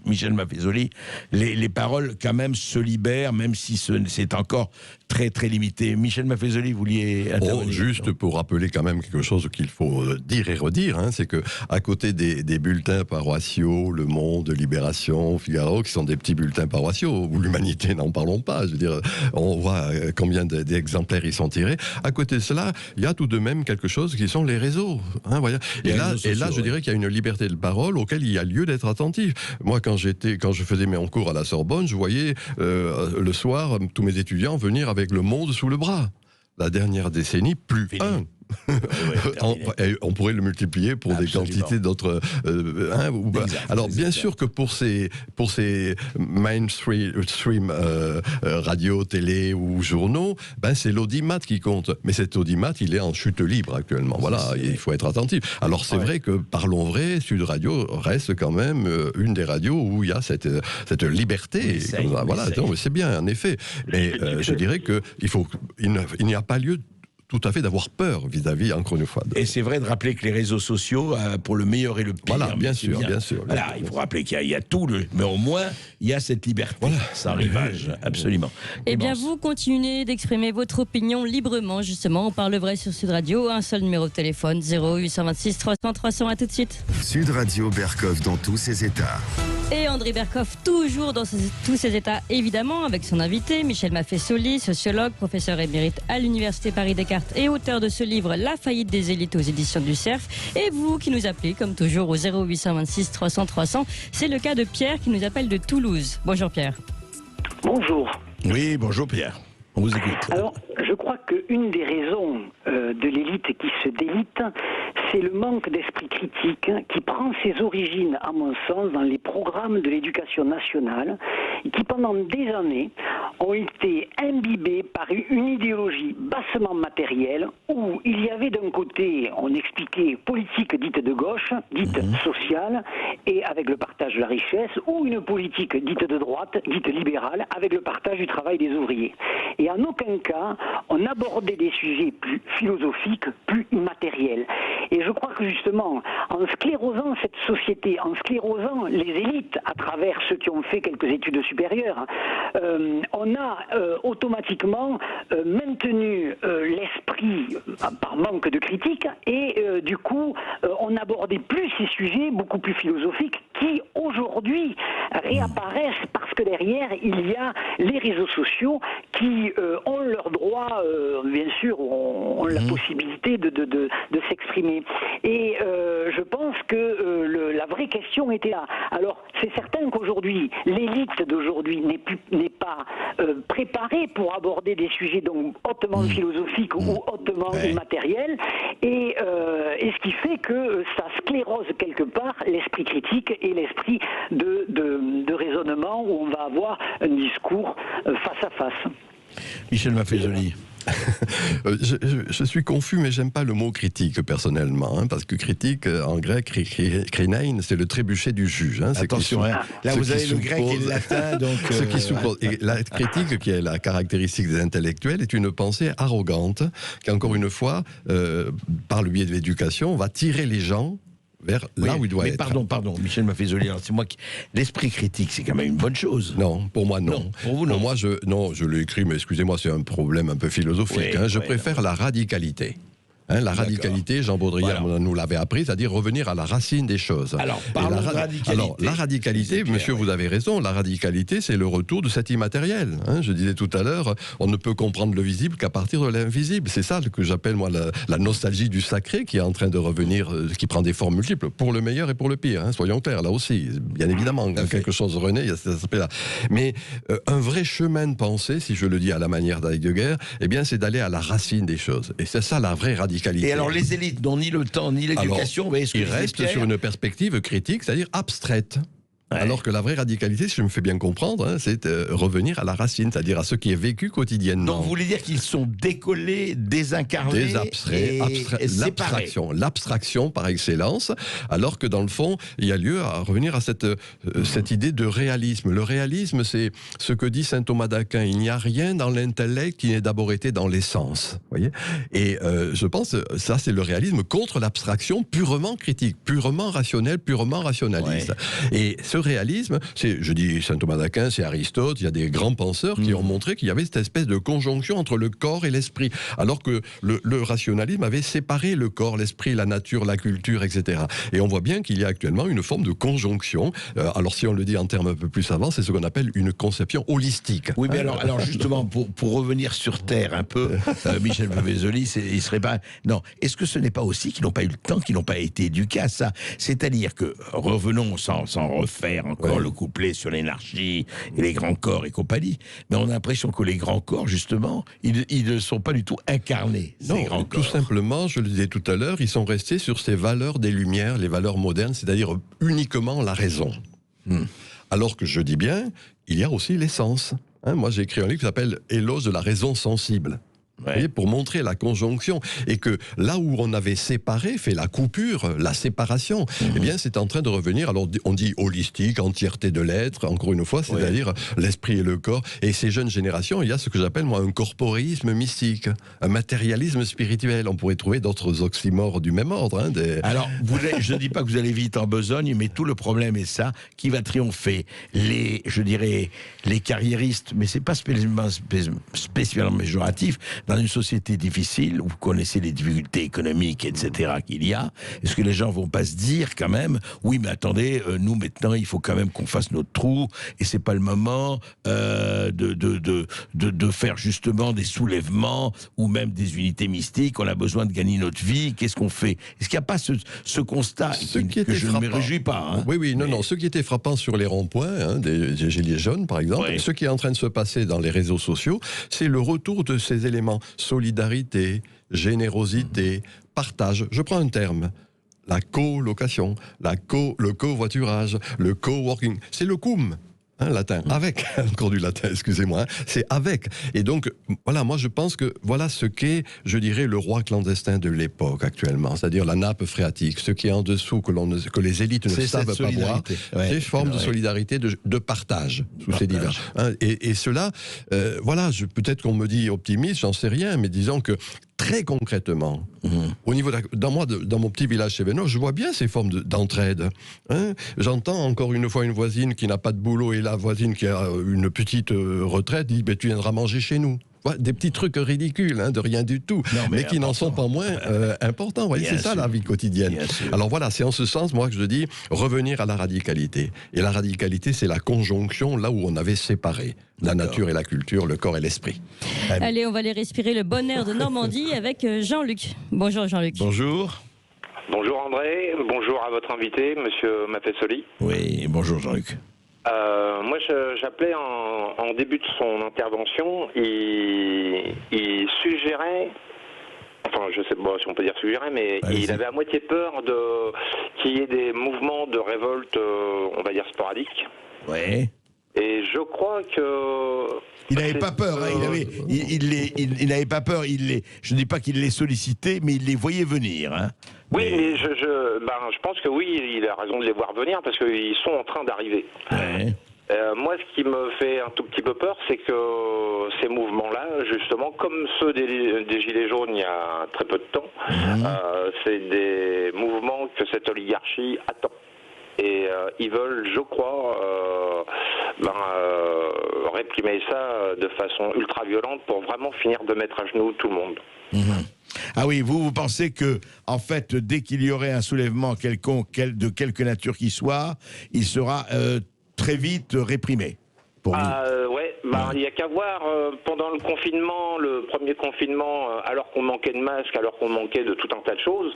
[SPEAKER 3] Michel Maffesoli. Les paroles, quand même, se libèrent, même si c'est encore très, très limité. Michel Maffesoli, vous vouliez intervenir?
[SPEAKER 4] Juste pour rappeler quand même quelque chose qu'il faut dire et redire, c'est que à côté des bulletins paroissiaux, Le Monde, Libération, Figaro, qui sont des petits bulletins paroissiaux, ou l'Humanité, n'en parlons pas. Je veux dire, on voit combien d'exemplaires ils sont tirés. À côté de cela, il y a tout de même quelque chose qui sont les réseaux. Voilà. Et là, je dirais qu'il y a une liberté de parole auquel il y a lieu d'être attentif. Moi, quand je faisais mes cours à la Sorbonne, je voyais le soir tous mes étudiants venir avec Le Monde sous le bras. La dernière décennie, plus un. On pourrait le multiplier pour des quantités d'autres. Alors bien sûr que pour ces mainstream radio, télé ou journaux, c'est l'audimat qui compte. Mais cet audimat, il est en chute libre actuellement. Voilà, il faut être attentif. Alors c'est vrai que, parlons vrai, Sud Radio reste quand même une des radios où il y a cette liberté. Voilà, c'est bien en effet. Mais je dirais qu'il n'y a pas lieu tout à fait d'avoir peur vis-à-vis, encore une fois.
[SPEAKER 3] Et c'est vrai de rappeler que les réseaux sociaux, pour le meilleur et le pire.
[SPEAKER 4] Voilà, bien sûr.
[SPEAKER 3] Voilà, il faut rappeler qu'il y a tout, mais au moins, il y a cette liberté. Voilà. C'est un rivage, absolument.
[SPEAKER 2] Eh bien, vous continuez d'exprimer votre opinion librement, justement. On parle vrai sur Sud Radio. Un seul numéro de téléphone, 0826 300 300. À tout de suite.
[SPEAKER 1] Sud Radio Berkov dans tous ses états.
[SPEAKER 2] Et André Berkov, toujours dans tous ses états, évidemment, avec son invité, Michel Maffesoli, sociologue, professeur émérite à l'Université Paris-Descartes et auteur de ce livre, La faillite des élites aux éditions du Cerf. Et vous qui nous appelez, comme toujours, au 0826 300 300. C'est le cas de Pierre qui nous appelle de Toulouse. Bonjour Pierre.
[SPEAKER 7] Bonjour.
[SPEAKER 3] Oui, bonjour Pierre. On vous écoute.
[SPEAKER 7] Alors, je crois qu'une des raisons de l'élite qui se délite, c'est le manque d'esprit critique qui prend ses origines, à mon sens, dans les programmes de l'éducation nationale, qui pendant des années ont été imbibés par une idéologie bassement matérielle, où il y avait d'un côté, on expliquait, politique dite de gauche, dite sociale, et avec le partage de la richesse, ou une politique dite de droite, dite libérale, avec le partage du travail des ouvriers. Et en aucun cas, on abordait des sujets plus philosophiques, plus immatériels. Et je crois que justement, en sclérosant cette société, en sclérosant les élites à travers ceux qui ont fait quelques études supérieures, on a automatiquement maintenu l'esprit par manque de critique et du coup, on n'abordait plus ces sujets beaucoup plus philosophiques qui aujourd'hui réapparaissent parce que derrière, il y a les réseaux sociaux qui ont leur droit, bien sûr, ont la possibilité de s'exprimer. Et je pense que la vraie question était là. Alors, c'est certain qu'aujourd'hui, l'élite d'aujourd'hui n'est pas préparée pour aborder des sujets donc hautement philosophiques ou hautement immatériels, et ce qui fait que ça sclérose quelque part l'esprit critique et l'esprit de raisonnement où on va avoir un discours face à face.
[SPEAKER 3] Michel Maffesoli.
[SPEAKER 4] Je suis confus, mais j'aime pas le mot critique personnellement, parce que critique en grec, krinein, c'est le trébuchet du juge.
[SPEAKER 3] Attention, là vous avez le grec et le latin, donc.
[SPEAKER 4] Ce qui suppose. Et la critique, qui est la caractéristique des intellectuels, est une pensée arrogante, qui encore une fois, par le biais de l'éducation, va tirer les gens vers là où il doit être.
[SPEAKER 3] Pardon, Michel Maffesoli, c'est moi qui... L'esprit critique, c'est quand même une bonne chose.
[SPEAKER 4] Non, pour moi, non.
[SPEAKER 3] Pour vous, non.
[SPEAKER 4] Pour moi, je l'ai écrit, mais excusez-moi, c'est un problème un peu philosophique. Je préfère la radicalité. La radicalité, Jean Baudrillard nous l'avait appris, c'est-à-dire revenir à la racine des choses.
[SPEAKER 3] Alors, parlons de radicalité.
[SPEAKER 4] Alors, la radicalité, monsieur, vous avez raison, la radicalité, c'est le retour de cet immatériel. Je disais tout à l'heure, on ne peut comprendre le visible qu'à partir de l'invisible. C'est ça que j'appelle, moi, la nostalgie du sacré qui est en train de revenir, qui prend des formes multiples, pour le meilleur et pour le pire. Soyons clairs, là aussi, bien évidemment, quelque chose renaît, il y a cet aspect-là. Mais un vrai chemin de pensée, si je le dis à la manière d'Heidegger, eh bien, c'est d'aller à la racine des choses. Et c'est ça la vraie radicalité.
[SPEAKER 3] Et alors les élites n'ont ni le temps ni l'éducation, mais
[SPEAKER 4] ils restent sur une perspective critique, c'est-à-dire abstraite. Alors que la vraie radicalité, si je me fais bien comprendre, c'est revenir à la racine, c'est-à-dire à ce qui est vécu quotidiennement.
[SPEAKER 3] Donc vous voulez dire qu'ils sont décollés, désincarnés,
[SPEAKER 4] des abstraits, l'abstraction par excellence, alors que dans le fond, il y a lieu à revenir à cette idée de réalisme. Le réalisme, c'est ce que dit saint Thomas d'Aquin, il n'y a rien dans l'intellect qui n'ait d'abord été dans l'essence. Voyez. Et je pense ça, c'est le réalisme contre l'abstraction purement critique, purement rationnelle, purement rationaliste. Et ce réalisme, je dis saint Thomas d'Aquin, c'est Aristote, il y a des grands penseurs qui ont montré qu'il y avait cette espèce de conjonction entre le corps et l'esprit, alors que le rationalisme avait séparé le corps, l'esprit, la nature, la culture, etc. Et on voit bien qu'il y a actuellement une forme de conjonction. Alors si on le dit en termes un peu plus savants, c'est ce qu'on appelle une conception holistique.
[SPEAKER 3] Oui, mais alors justement, pour revenir sur Terre un peu, Michel Maffesoli, il serait pas... Non, est-ce que ce n'est pas aussi qu'ils n'ont pas eu le temps, qu'ils n'ont pas été éduqués à ça? C'est-à-dire que, revenons sans refaire encore le couplet sur l'énarchie et les grands corps et compagnie, mais on a l'impression que les grands corps, justement, ils ne sont pas du tout incarnés, ces grands corps.
[SPEAKER 4] Tout simplement, je le disais tout à l'heure, ils sont restés sur ces valeurs des Lumières, les valeurs modernes, c'est-à-dire uniquement la raison. Alors que je dis bien, il y a aussi l'essence. Moi, j'ai écrit un livre qui s'appelle « Éloge de la raison sensible ». Vous voyez, pour montrer la conjonction, et que là où on avait séparé, fait la coupure, la séparation, eh bien c'est en train de revenir. Alors on dit holistique, entièreté de l'être, encore une fois, c'est-à-dire l'esprit et le corps. Et ces jeunes générations, il y a ce que j'appelle moi un corporisme mystique, un matérialisme spirituel. On pourrait trouver d'autres oxymores du même ordre.
[SPEAKER 3] Alors, je ne dis pas que vous allez vite en besogne, mais tout le problème est ça, qui va triompher je dirais, les carriéristes, mais c'est pas spécialement péjoratif. Dans une société difficile, où vous connaissez les difficultés économiques, etc., qu'il y a, est-ce que les gens vont pas se dire quand même, oui, mais attendez, nous maintenant, il faut quand même qu'on fasse notre trou, et c'est pas le moment de faire justement des soulèvements, ou même des unités mystiques, on a besoin de gagner notre vie, qu'est-ce qu'on fait? Est-ce qu'il n'y a pas ce constat que je ne me réjouis pas, hein?
[SPEAKER 4] Oui, non, ce qui était frappant sur les ronds-points, des gilets jaunes, par exemple, ce qui est en train de se passer dans les réseaux sociaux, c'est le retour de ces éléments. Solidarité, générosité, partage. Je prends un terme. La colocation, le covoiturage, le coworking. C'est le cum. Latin, avec, encore du latin, excusez-moi, c'est avec. Et donc, voilà, moi je pense que voilà ce qu'est, je dirais, le roi clandestin de l'époque actuellement, c'est-à-dire la nappe phréatique, ce qui est en dessous, que les élites ne savent pas voir, ces formes de solidarité, de partage, sous ces divers. Et cela, voilà, peut-être qu'on me dit optimiste, j'en sais rien, mais disons que très concrètement, au niveau dans mon petit village chez Vénov, je vois bien ces formes d'entraide. J'entends encore une fois une voisine qui n'a pas de boulot et la voisine qui a une petite retraite dit tu viendras manger chez nous. Des petits trucs ridicules, de rien du tout, mais qui n'en sont pas moins importants. C'est ça la vie quotidienne. Alors voilà, c'est en ce sens, moi, que je dis revenir à la radicalité. Et la radicalité, c'est la conjonction là où on avait séparé la nature et la culture, le corps et l'esprit.
[SPEAKER 2] Allez, on va aller respirer le bon air de Normandie avec Jean-Luc. Bonjour Jean-Luc.
[SPEAKER 3] Bonjour.
[SPEAKER 9] Bonjour André, bonjour à votre invité, monsieur Maffesoli.
[SPEAKER 3] Oui, bonjour Jean-Luc.
[SPEAKER 9] Moi, j'appelais en début de son intervention, il suggérait, enfin, je sais pas si on peut dire suggérer, mais il avait à moitié peur qu'il y ait des mouvements de révolte, on va dire sporadiques.
[SPEAKER 3] Oui.
[SPEAKER 9] Et je crois que...
[SPEAKER 3] Il n'avait pas peur, il n'avait pas peur, je ne dis pas qu'il les sollicitait, mais il les voyait venir.
[SPEAKER 9] Oui, mais je pense que oui, il a raison de les voir venir, parce qu'ils sont en train d'arriver.
[SPEAKER 3] Ouais.
[SPEAKER 9] Moi, ce qui me fait un tout petit peu peur, c'est que ces mouvements-là, justement, comme ceux des Gilets jaunes il y a très peu de temps, c'est des mouvements que cette oligarchie attend. Et ils veulent, je crois, réprimer ça de façon ultra violente pour vraiment finir de mettre à genoux tout le monde.
[SPEAKER 3] Ah oui, vous pensez que, en fait, dès qu'il y aurait un soulèvement quelconque, de quelque nature qu'il soit, il sera très vite réprimé pour vous?
[SPEAKER 9] Ouais, il n'y a qu'à voir, pendant le confinement, le premier confinement, alors qu'on manquait de masques, alors qu'on manquait de tout un tas de choses,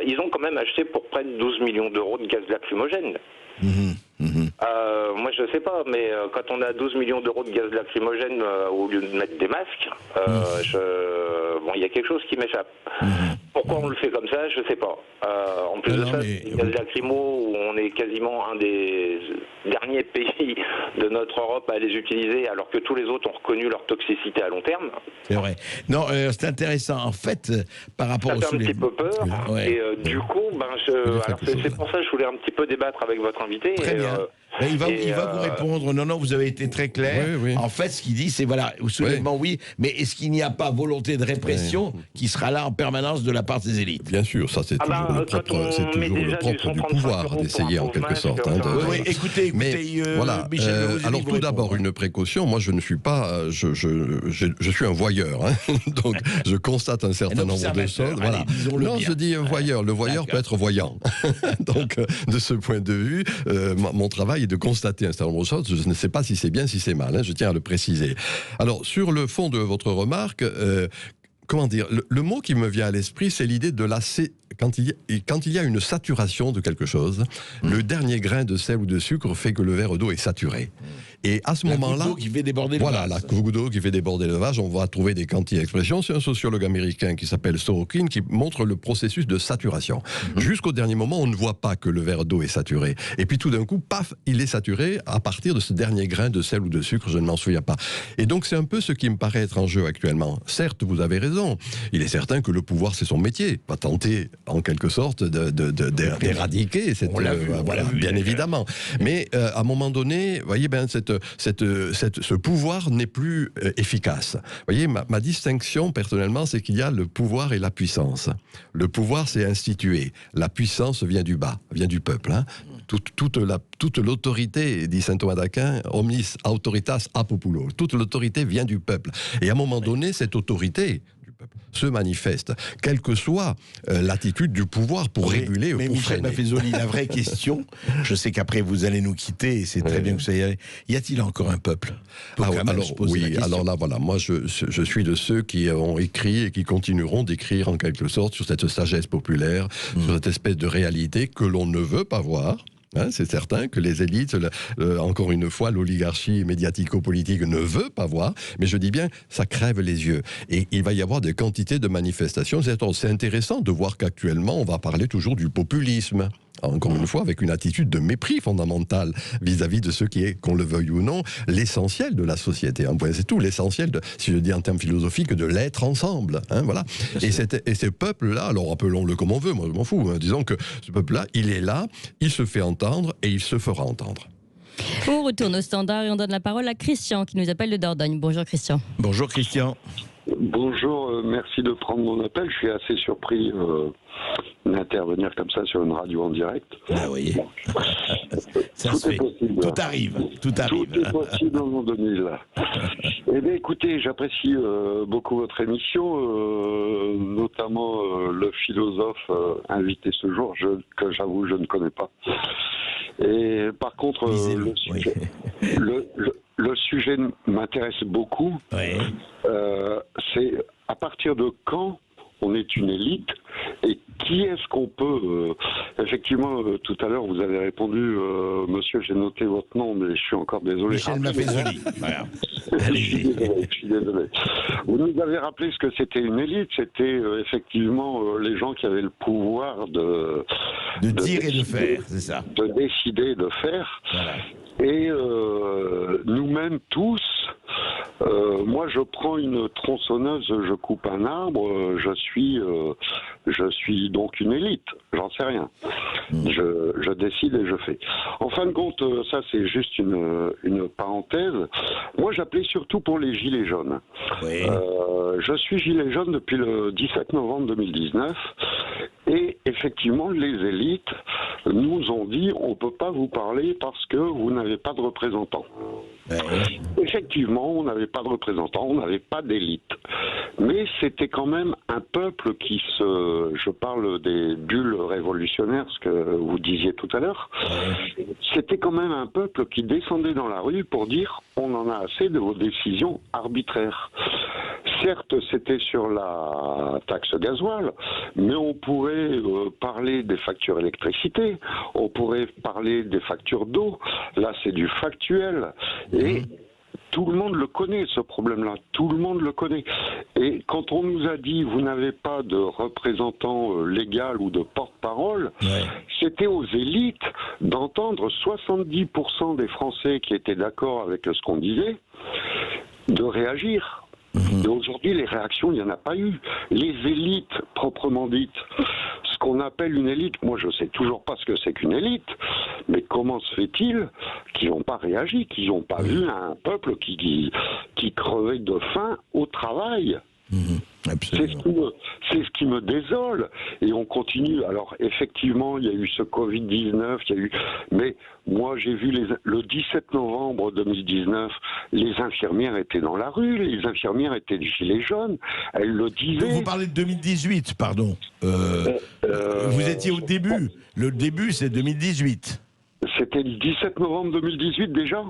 [SPEAKER 9] ils ont quand même acheté pour près de 12 millions d'euros de gaz lacrymogène. Moi je sais pas, mais quand on a 12 millions d'euros de gaz lacrymogène au lieu de mettre des masques, il y a quelque chose qui m'échappe. Pourquoi on le fait comme ça, je sais pas. En plus de ça, le gaz lacrymo, où on est quasiment un des derniers pays de notre Europe à les utiliser, alors que tous les autres ont reconnu leur toxicité à long terme.
[SPEAKER 3] C'est vrai. Non, c'est intéressant. En fait, par rapport au
[SPEAKER 9] soulèvement... Ça fait un petit peu peur. Et du coup, c'est pour ça que je voulais un petit peu débattre avec votre invité.
[SPEAKER 3] Très bien. Il va vous répondre. Non, vous avez été très clair. Oui. En fait, ce qu'il dit, c'est voilà, soulèvement, oui, mais est-ce qu'il n'y a pas volonté de répression qui sera là en permanence de la part des élites?
[SPEAKER 4] Bien sûr, ça c'est toujours le propre du pouvoir d'essayer en quelque sorte.
[SPEAKER 3] Écoutez,
[SPEAKER 4] voilà. Alors tout d'abord, une précaution. Moi, je ne suis pas, je suis un voyeur, donc je constate un certain nombre de choses. Voilà. Non, je dis voyeur. Le voyeur peut être voyant. Donc, de ce point de vue, mon travail est de constater un certain nombre de choses. Je ne sais pas si c'est bien, si c'est mal. Je tiens à le préciser. Alors, sur le fond de votre remarque, comment dire, le mot qui me vient à l'esprit, c'est l'idée de quand il y a une saturation de quelque chose, le dernier grain de sel ou de sucre fait que le verre d'eau est saturé. Et à ce moment-là,
[SPEAKER 3] qui fait déborder le
[SPEAKER 4] voilà,
[SPEAKER 3] vase.
[SPEAKER 4] la goutte d'eau qui fait déborder le vase, on va trouver des quantités d'expressions. C'est un sociologue américain qui s'appelle Sorokin qui montre le processus de saturation. Jusqu'au dernier moment, on ne voit pas que le verre d'eau est saturé. Et puis tout d'un coup, paf, il est saturé à partir de ce dernier grain de sel ou de sucre, je ne m'en souviens pas. Et donc c'est un peu ce qui me paraît être en jeu actuellement. Certes, vous avez raison. Il est certain que le pouvoir, c'est son métier. Pas tenter, en quelque sorte, d'éradiquer cette... bien évidemment. Mais à un moment donné, vous voyez, ben, ce pouvoir n'est plus efficace. Vous voyez, ma distinction, personnellement, c'est qu'il y a le pouvoir et la puissance. Le pouvoir, c'est institué. La puissance vient du bas, vient du peuple. Hein. Toute l'autorité, dit saint Thomas d'Aquin, omnis autoritas a populo. Toute l'autorité vient du peuple. Et à un moment donné, cette autorité du peuple se manifeste, quelle que soit l'attitude du pouvoir pour réguler ou
[SPEAKER 3] mais
[SPEAKER 4] pour
[SPEAKER 3] Michel
[SPEAKER 4] freiner.
[SPEAKER 3] Maffezoli, la vraie question, je sais qu'après vous allez nous quitter, et c'est très bien que ça y aille. Y a-t-il encore un peuple?
[SPEAKER 4] Alors là, voilà, moi je suis de ceux qui ont écrit et qui continueront d'écrire en quelque sorte sur cette sagesse populaire, sur cette espèce de réalité que l'on ne veut pas voir. Hein, c'est certain que les élites, encore une fois, l'oligarchie médiatico-politique ne veut pas voir, mais je dis bien, ça crève les yeux. Et il va y avoir des quantités de manifestations. C'est intéressant de voir qu'actuellement, on va parler toujours du populisme. Encore une fois, avec une attitude de mépris fondamental vis-à-vis de ce qui est, qu'on le veuille ou non, l'essentiel de la société. C'est tout l'essentiel, si je dis en termes philosophiques, de l'être ensemble. Hein, voilà. Et ce peuple-là, alors appelons-le comme on veut, moi je m'en fous, hein, disons que ce peuple-là, il est là, il se fait entendre et il se fera entendre.
[SPEAKER 2] On retourne au standard et on donne la parole à Christian qui nous appelle de Dordogne. Bonjour Christian.
[SPEAKER 3] Bonjour Christian.
[SPEAKER 10] Bonjour, merci de prendre mon appel. Je suis assez surpris d'intervenir comme ça sur une radio en direct.
[SPEAKER 3] Ah oui. Ça
[SPEAKER 10] tout
[SPEAKER 3] se fait.
[SPEAKER 10] Possible.
[SPEAKER 3] Tout arrive. Tout arrive.
[SPEAKER 10] Tout est possible en l'an 2000. Eh bien, écoutez, j'apprécie beaucoup votre émission, notamment le philosophe invité ce jour, que j'avoue je ne connais pas. Et par contre, le sujet m'intéresse beaucoup.
[SPEAKER 3] Oui.
[SPEAKER 10] C'est à partir de quand on est une élite et qui est-ce qu'on peut... effectivement, tout à l'heure, vous avez répondu, monsieur, j'ai noté votre nom, mais je suis encore désolé.
[SPEAKER 3] Michel Maffezoli. Voilà.
[SPEAKER 10] Je suis désolé. Vous nous avez rappelé ce que c'était une élite. C'était effectivement les gens qui avaient le pouvoir de
[SPEAKER 3] dire et de faire, c'est ça.
[SPEAKER 10] De décider de faire. Voilà. Et nous-mêmes tous, moi je prends une tronçonneuse, je coupe un arbre, je suis donc une élite, j'en sais rien. Je décide et je fais. En fin de compte, ça c'est juste une parenthèse. Moi j'appelais surtout pour les gilets jaunes. Oui. Je suis gilet jaune depuis le 17 novembre 2019 et effectivement les élites nous ont dit on ne peut pas vous parler parce que vous n'avez pas de représentants. Oui. Effectivement, on n'avait pas de représentants, on n'avait pas d'élite. Mais c'était quand même un peuple qui je parle des bulles révolutionnaires, ce que vous disiez tout à l'heure, c'était quand même un peuple qui descendait dans la rue pour dire on en a assez de vos décisions arbitraires. Certes, c'était sur la taxe gasoil, mais on pourrait parler des factures d'électricité, on pourrait parler des factures d'eau, là c'est du factuel, et tout le monde le connaît, ce problème-là, tout le monde le connaît. Et quand on nous a dit vous n'avez pas de représentant légal ou de porte-parole, c'était aux élites d'entendre 70% des Français qui étaient d'accord avec ce qu'on disait, de réagir. Et aujourd'hui, les réactions, il n'y en a pas eu. Les élites, proprement dites, ce qu'on appelle une élite, moi je ne sais toujours pas ce que c'est qu'une élite, mais comment se fait-il qu'ils n'ont pas réagi, qu'ils n'ont pas vu un peuple qui crevait de faim au travail? C'est ce qui me désole. Et on continue. Alors, effectivement, il y a eu ce Covid-19, mais moi, j'ai vu le 17 novembre 2019, les infirmières étaient dans la rue, les infirmières étaient des gilets jaunes, elles le disaient.
[SPEAKER 3] Vous parlez de 2018, pardon. Vous étiez au début. Le début, c'est 2018.
[SPEAKER 10] C'était le 17 novembre 2018 déjà.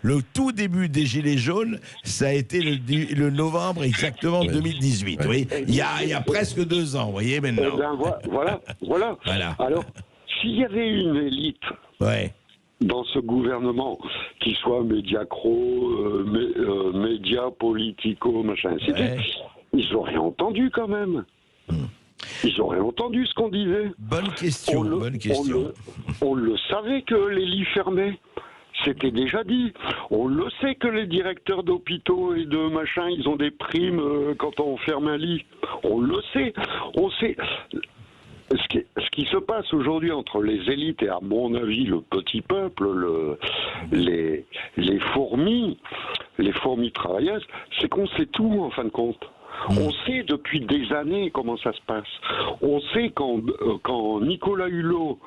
[SPEAKER 3] Le tout début des Gilets jaunes, ça a été le novembre exactement 2018. Oui. Il y a presque 2 ans, vous voyez maintenant.
[SPEAKER 10] Eh bien, voilà. Alors, s'il y avait une élite, dans ce gouvernement, qu'il soit médiacro, média politico, machin, ainsi de suite, ils auraient entendu quand même. Ils auraient entendu ce qu'on disait.
[SPEAKER 3] Bonne question, bonne question.
[SPEAKER 10] On le savait que les lits fermaient. C'était déjà dit. On le sait que les directeurs d'hôpitaux et de machin, ils ont des primes quand on ferme un lit. On le sait. On sait. Ce qui se passe aujourd'hui entre les élites et, à mon avis, le petit peuple, les fourmis travailleuses, c'est qu'on sait tout en fin de compte. On sait depuis des années comment ça se passe. On sait quand Nicolas Hulot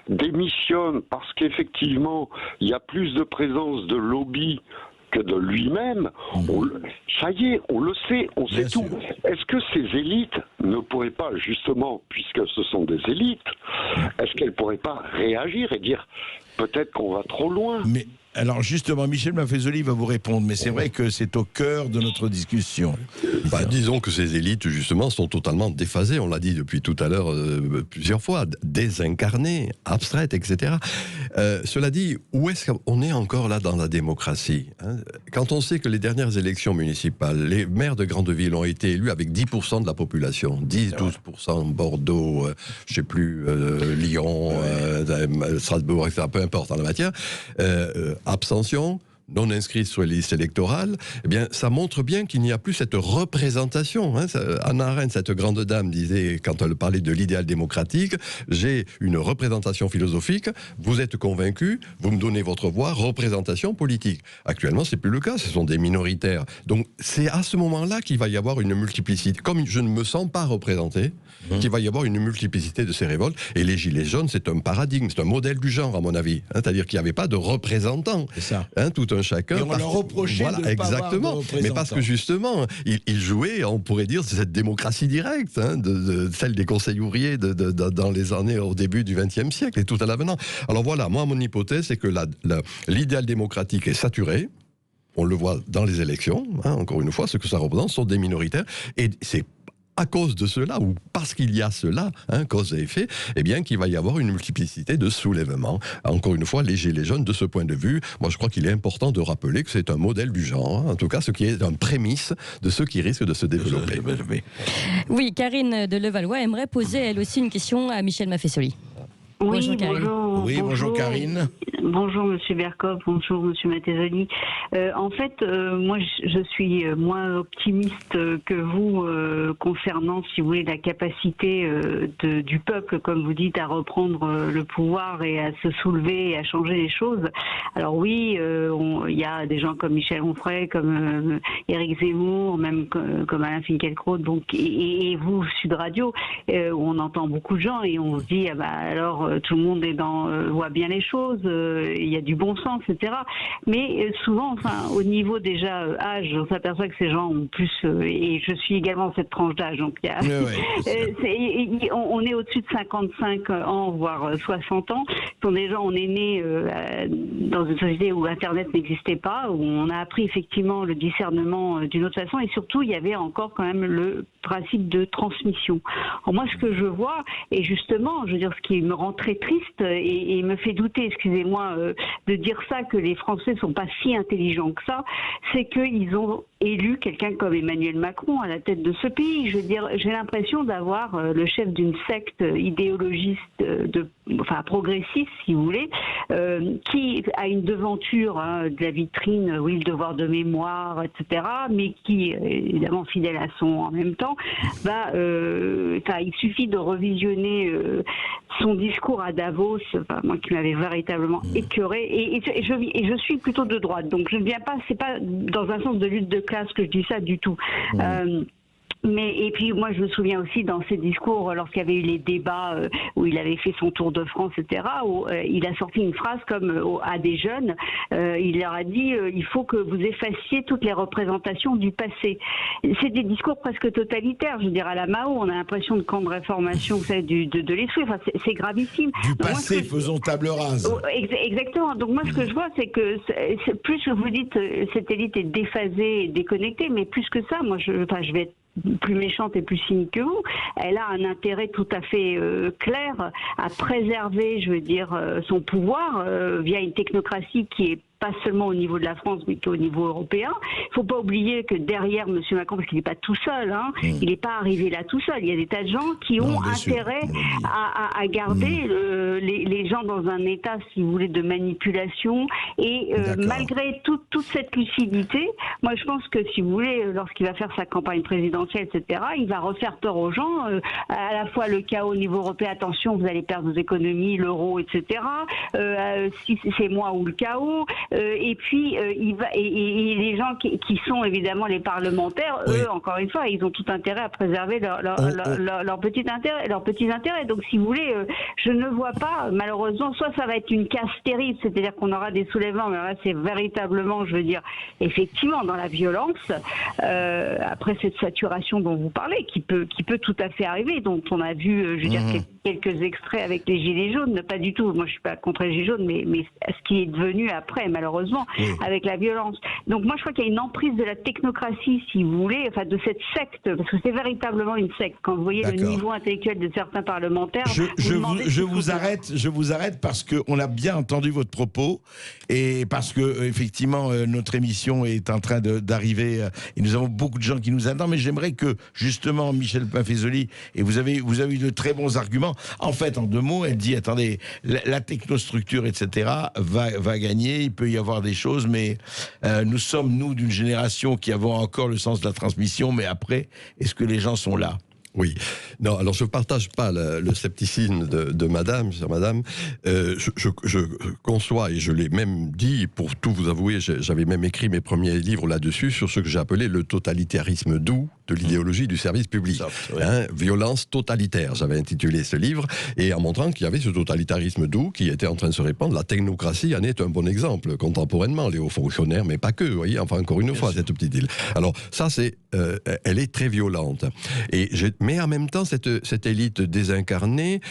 [SPEAKER 10] démissionne parce qu'effectivement il y a plus de présence de lobby que de lui-même, ça y est, on le sait, on sait tout. Est-ce que ces élites ne pourraient pas, justement, puisque ce sont des élites, est-ce qu'elles ne pourraient pas réagir et dire peut-être qu'on va trop loin?
[SPEAKER 3] Mais alors justement, Michel Maffezoli va vous répondre, mais c'est vrai que c'est au cœur de notre discussion.
[SPEAKER 4] Disons que ces élites, justement, sont totalement déphasées, on l'a dit depuis tout à l'heure plusieurs fois, désincarnées, abstraites, etc. Cela dit, où est-ce qu'on est encore là dans la démocratie, hein? Quand on sait que les dernières élections municipales, les maires de grandes villes ont été élus avec 10% de la population, 10-12%, Bordeaux, je ne sais plus, Lyon, Strasbourg, etc., peu importe en la matière, abstention, non inscrits sur les listes électorales, eh bien, ça montre bien qu'il n'y a plus cette représentation. Hein. Hannah Arendt, cette grande dame, disait, quand elle parlait de l'idéal démocratique, j'ai une représentation philosophique, vous êtes convaincu, vous me donnez votre voix, représentation politique. Actuellement, c'est plus le cas, ce sont des minoritaires. Donc, c'est à ce moment-là qu'il va y avoir une multiplicité. Comme je ne me sens pas représenté, qu'il va y avoir une multiplicité de ces révoltes. Et les Gilets jaunes, c'est un paradigme, c'est un modèle du genre, à mon avis. Hein, c'est-à-dire qu'il n'y avait pas de représentants. C'est ça. Hein, tout un chacun.
[SPEAKER 3] Et on leur reprochait de ne pas avoir de représentants.
[SPEAKER 4] Mais parce que justement, ils jouaient, on pourrait dire, cette démocratie directe, hein, de celle des conseils ouvriers dans les années au début du XXe siècle et tout à l'avenant. Alors voilà, moi, mon hypothèse, c'est que l'idéal démocratique est saturé. On le voit dans les élections, hein, encore une fois, ce que ça représente sont des minoritaires. Et c'est à cause de cela, ou parce qu'il y a cela, hein, cause et effet, eh bien qu'il va y avoir une multiplicité de soulèvements. Encore une fois, les Gilets jaunes, de ce point de vue, moi je crois qu'il est important de rappeler que c'est un modèle du genre, hein, en tout cas ce qui est un prémisse de ce qui risque de se développer.
[SPEAKER 2] Oui, Karine de Levallois aimerait poser elle aussi une question à Michel Maffezoli.
[SPEAKER 11] Oui,
[SPEAKER 2] bonjour Karine.
[SPEAKER 11] Bonjour,
[SPEAKER 3] bonjour Karine.
[SPEAKER 11] Bonjour Monsieur Berkov, bonjour Monsieur Mattesoli. En fait, moi je suis moins optimiste que vous concernant, si vous voulez, la capacité du peuple, comme vous dites, à reprendre le pouvoir et à se soulever et à changer les choses. Alors oui, il y a des gens comme Michel Onfray, comme Éric Zemmour, même comme Alain Finkielkraut, donc et vous Sud Radio, où on entend beaucoup de gens et on se dit alors tout le monde voit bien les choses. Il y a du bon sens, etc. Mais souvent, au niveau déjà âge, on s'aperçoit que ces gens ont plus, et je suis également cette tranche d'âge, donc on est au-dessus de 55 ans, voire 60 ans. Ce sont des gens, on est né dans une société où Internet n'existait pas, où on a appris effectivement le discernement d'une autre façon, et surtout, il y avait encore quand même le principe de transmission. Alors moi, ce que je vois, et justement, je veux dire, ce qui me rend très triste et me fait douter, excusez-moi, de dire ça, que les Français sont pas si intelligents que ça, c'est qu'ils ont élu quelqu'un comme Emmanuel Macron à la tête de ce pays. Je veux dire, j'ai l'impression d'avoir le chef d'une secte idéologiste, progressiste, si vous voulez, qui a une devanture de la vitrine, oui, le devoir de mémoire, etc., mais qui, évidemment, fidèle à son en même temps, il suffit de revisionner son discours à Davos, moi qui m'avait véritablement écœuré, et je suis plutôt de droite, donc je ne viens pas, c'est pas dans un sens de lutte de classe que je dis ça du tout. Et puis moi je me souviens aussi dans ses discours, lorsqu'il y avait eu les débats où il avait fait son tour de France, etc., où il a sorti une phrase comme à des jeunes, il leur a dit il faut que vous effaciez toutes les représentations du passé. C'est des discours presque totalitaires, je veux dire, à la Mao, on a l'impression de camp de réformation, vous savez, de l'esprit, c'est gravissime.
[SPEAKER 3] Du passé, faisons table rase.
[SPEAKER 11] Exactement, donc moi ce que je vois, c'est que plus que vous dites cette élite est déphasée et déconnectée, mais plus que ça, moi je vais être plus méchante et plus cynique que vous. Elle a un intérêt tout à fait clair à préserver, je veux dire, son pouvoir via une technocratie qui est pas seulement au niveau de la France, mais au niveau européen. Il ne faut pas oublier que derrière M. Macron, parce qu'il n'est pas tout seul, il n'est pas arrivé là tout seul. Il y a des tas de gens qui ont intérêt à garder les gens dans un état, si vous voulez, de manipulation. Et malgré toute cette lucidité, moi je pense que, si vous voulez, lorsqu'il va faire sa campagne présidentielle, etc., il va refaire peur aux gens, à la fois le chaos au niveau européen, attention, vous allez perdre vos économies, l'euro, etc., si c'est moi ou le chaos. Et puis les gens qui sont évidemment les parlementaires, eux, encore une fois, ils ont tout intérêt à préserver leur petit intérêt. Donc, si vous voulez, je ne vois pas, malheureusement, soit ça va être une casse terrible, c'est-à-dire qu'on aura des soulèvements, mais là c'est véritablement, je veux dire, effectivement dans la violence, après cette saturation dont vous parlez, qui peut tout à fait arriver, dont on a vu, je veux dire, quelques extraits avec les gilets jaunes, pas du tout, moi je suis pas contre les gilets jaunes, mais ce qui est devenu après, malheureusement, avec la violence. Donc moi je crois qu'il y a une emprise de la technocratie, si vous voulez, enfin de cette secte, parce que c'est véritablement une secte. Quand vous voyez le niveau intellectuel de certains parlementaires,
[SPEAKER 3] je vous arrête parce qu'on a bien entendu votre propos et parce que effectivement notre émission est en train d'arriver et nous avons beaucoup de gens qui nous attendent, mais j'aimerais que justement Michel Maffezoli, et vous avez eu de très bons arguments. En fait, en 2 mots, elle dit attendez, la technostructure, etc., va gagner. Il peut y avoir des choses, mais nous sommes, nous, d'une génération qui avons encore le sens de la transmission, mais après, est-ce que les gens sont là ?
[SPEAKER 4] Oui. Non, alors je ne partage pas le scepticisme de madame, chère madame. Je conçois, et je l'ai même dit, pour tout vous avouer, j'avais même écrit mes premiers livres là-dessus, sur ce que j'ai appelé le totalitarisme doux de l'idéologie du service public. Violence totalitaire, j'avais intitulé ce livre, et en montrant qu'il y avait ce totalitarisme doux qui était en train de se répandre. La technocratie en est un bon exemple, contemporainement, les hauts fonctionnaires, mais pas que, vous voyez, enfin encore une fois, cette petite île. Alors ça, elle est très violente. Mais en même temps, cette élite désincarnée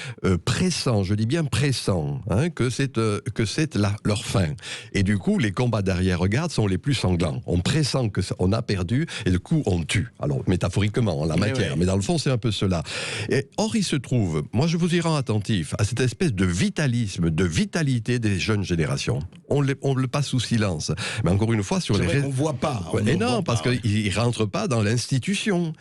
[SPEAKER 4] pressent, je dis bien pressent, que c'est leur fin. Et du coup, les combats d'arrière-garde sont les plus sanglants. On pressent qu'on a perdu et du coup, on tue. Alors, métaphoriquement, en la matière, mais dans le fond, c'est un peu cela. Or, il se trouve, moi je vous y rends attentif, à cette espèce de vitalisme, de vitalité des jeunes générations. On le passe sous silence. Mais encore une fois, sur les réseaux...
[SPEAKER 3] On ne voit pas.
[SPEAKER 4] Et non, parce qu'ils ne rentrent pas dans l'institution.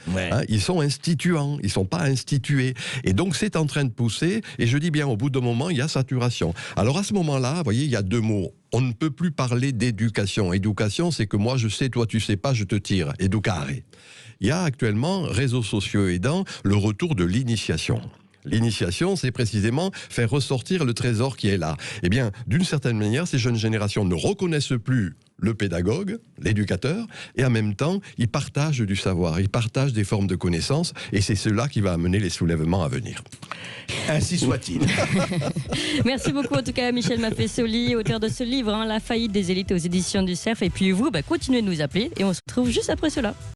[SPEAKER 4] Ils sont instituants, ils ne sont pas institués. Et donc, c'est en train de pousser, et je dis bien, au bout d'un moment, il y a saturation. Alors, à ce moment-là, vous voyez, il y a 2 mots. On ne peut plus parler d'éducation. Éducation, c'est que moi je sais, toi tu sais pas, je te tire. Educare. Il y a actuellement, réseaux sociaux aidant, le retour de l'initiation. L'initiation, c'est précisément faire ressortir le trésor qui est là. Eh bien, d'une certaine manière, ces jeunes générations ne reconnaissent plus le pédagogue, l'éducateur, et en même temps, ils partagent du savoir, ils partagent des formes de connaissances, et c'est cela qui va amener les soulèvements à venir.
[SPEAKER 3] Ainsi soit-il.
[SPEAKER 2] Merci beaucoup en tout cas Michel Maffezoli, auteur de ce livre, La faillite des élites aux éditions du Cerf. Et puis vous, continuez de nous appeler, et on se retrouve juste après cela.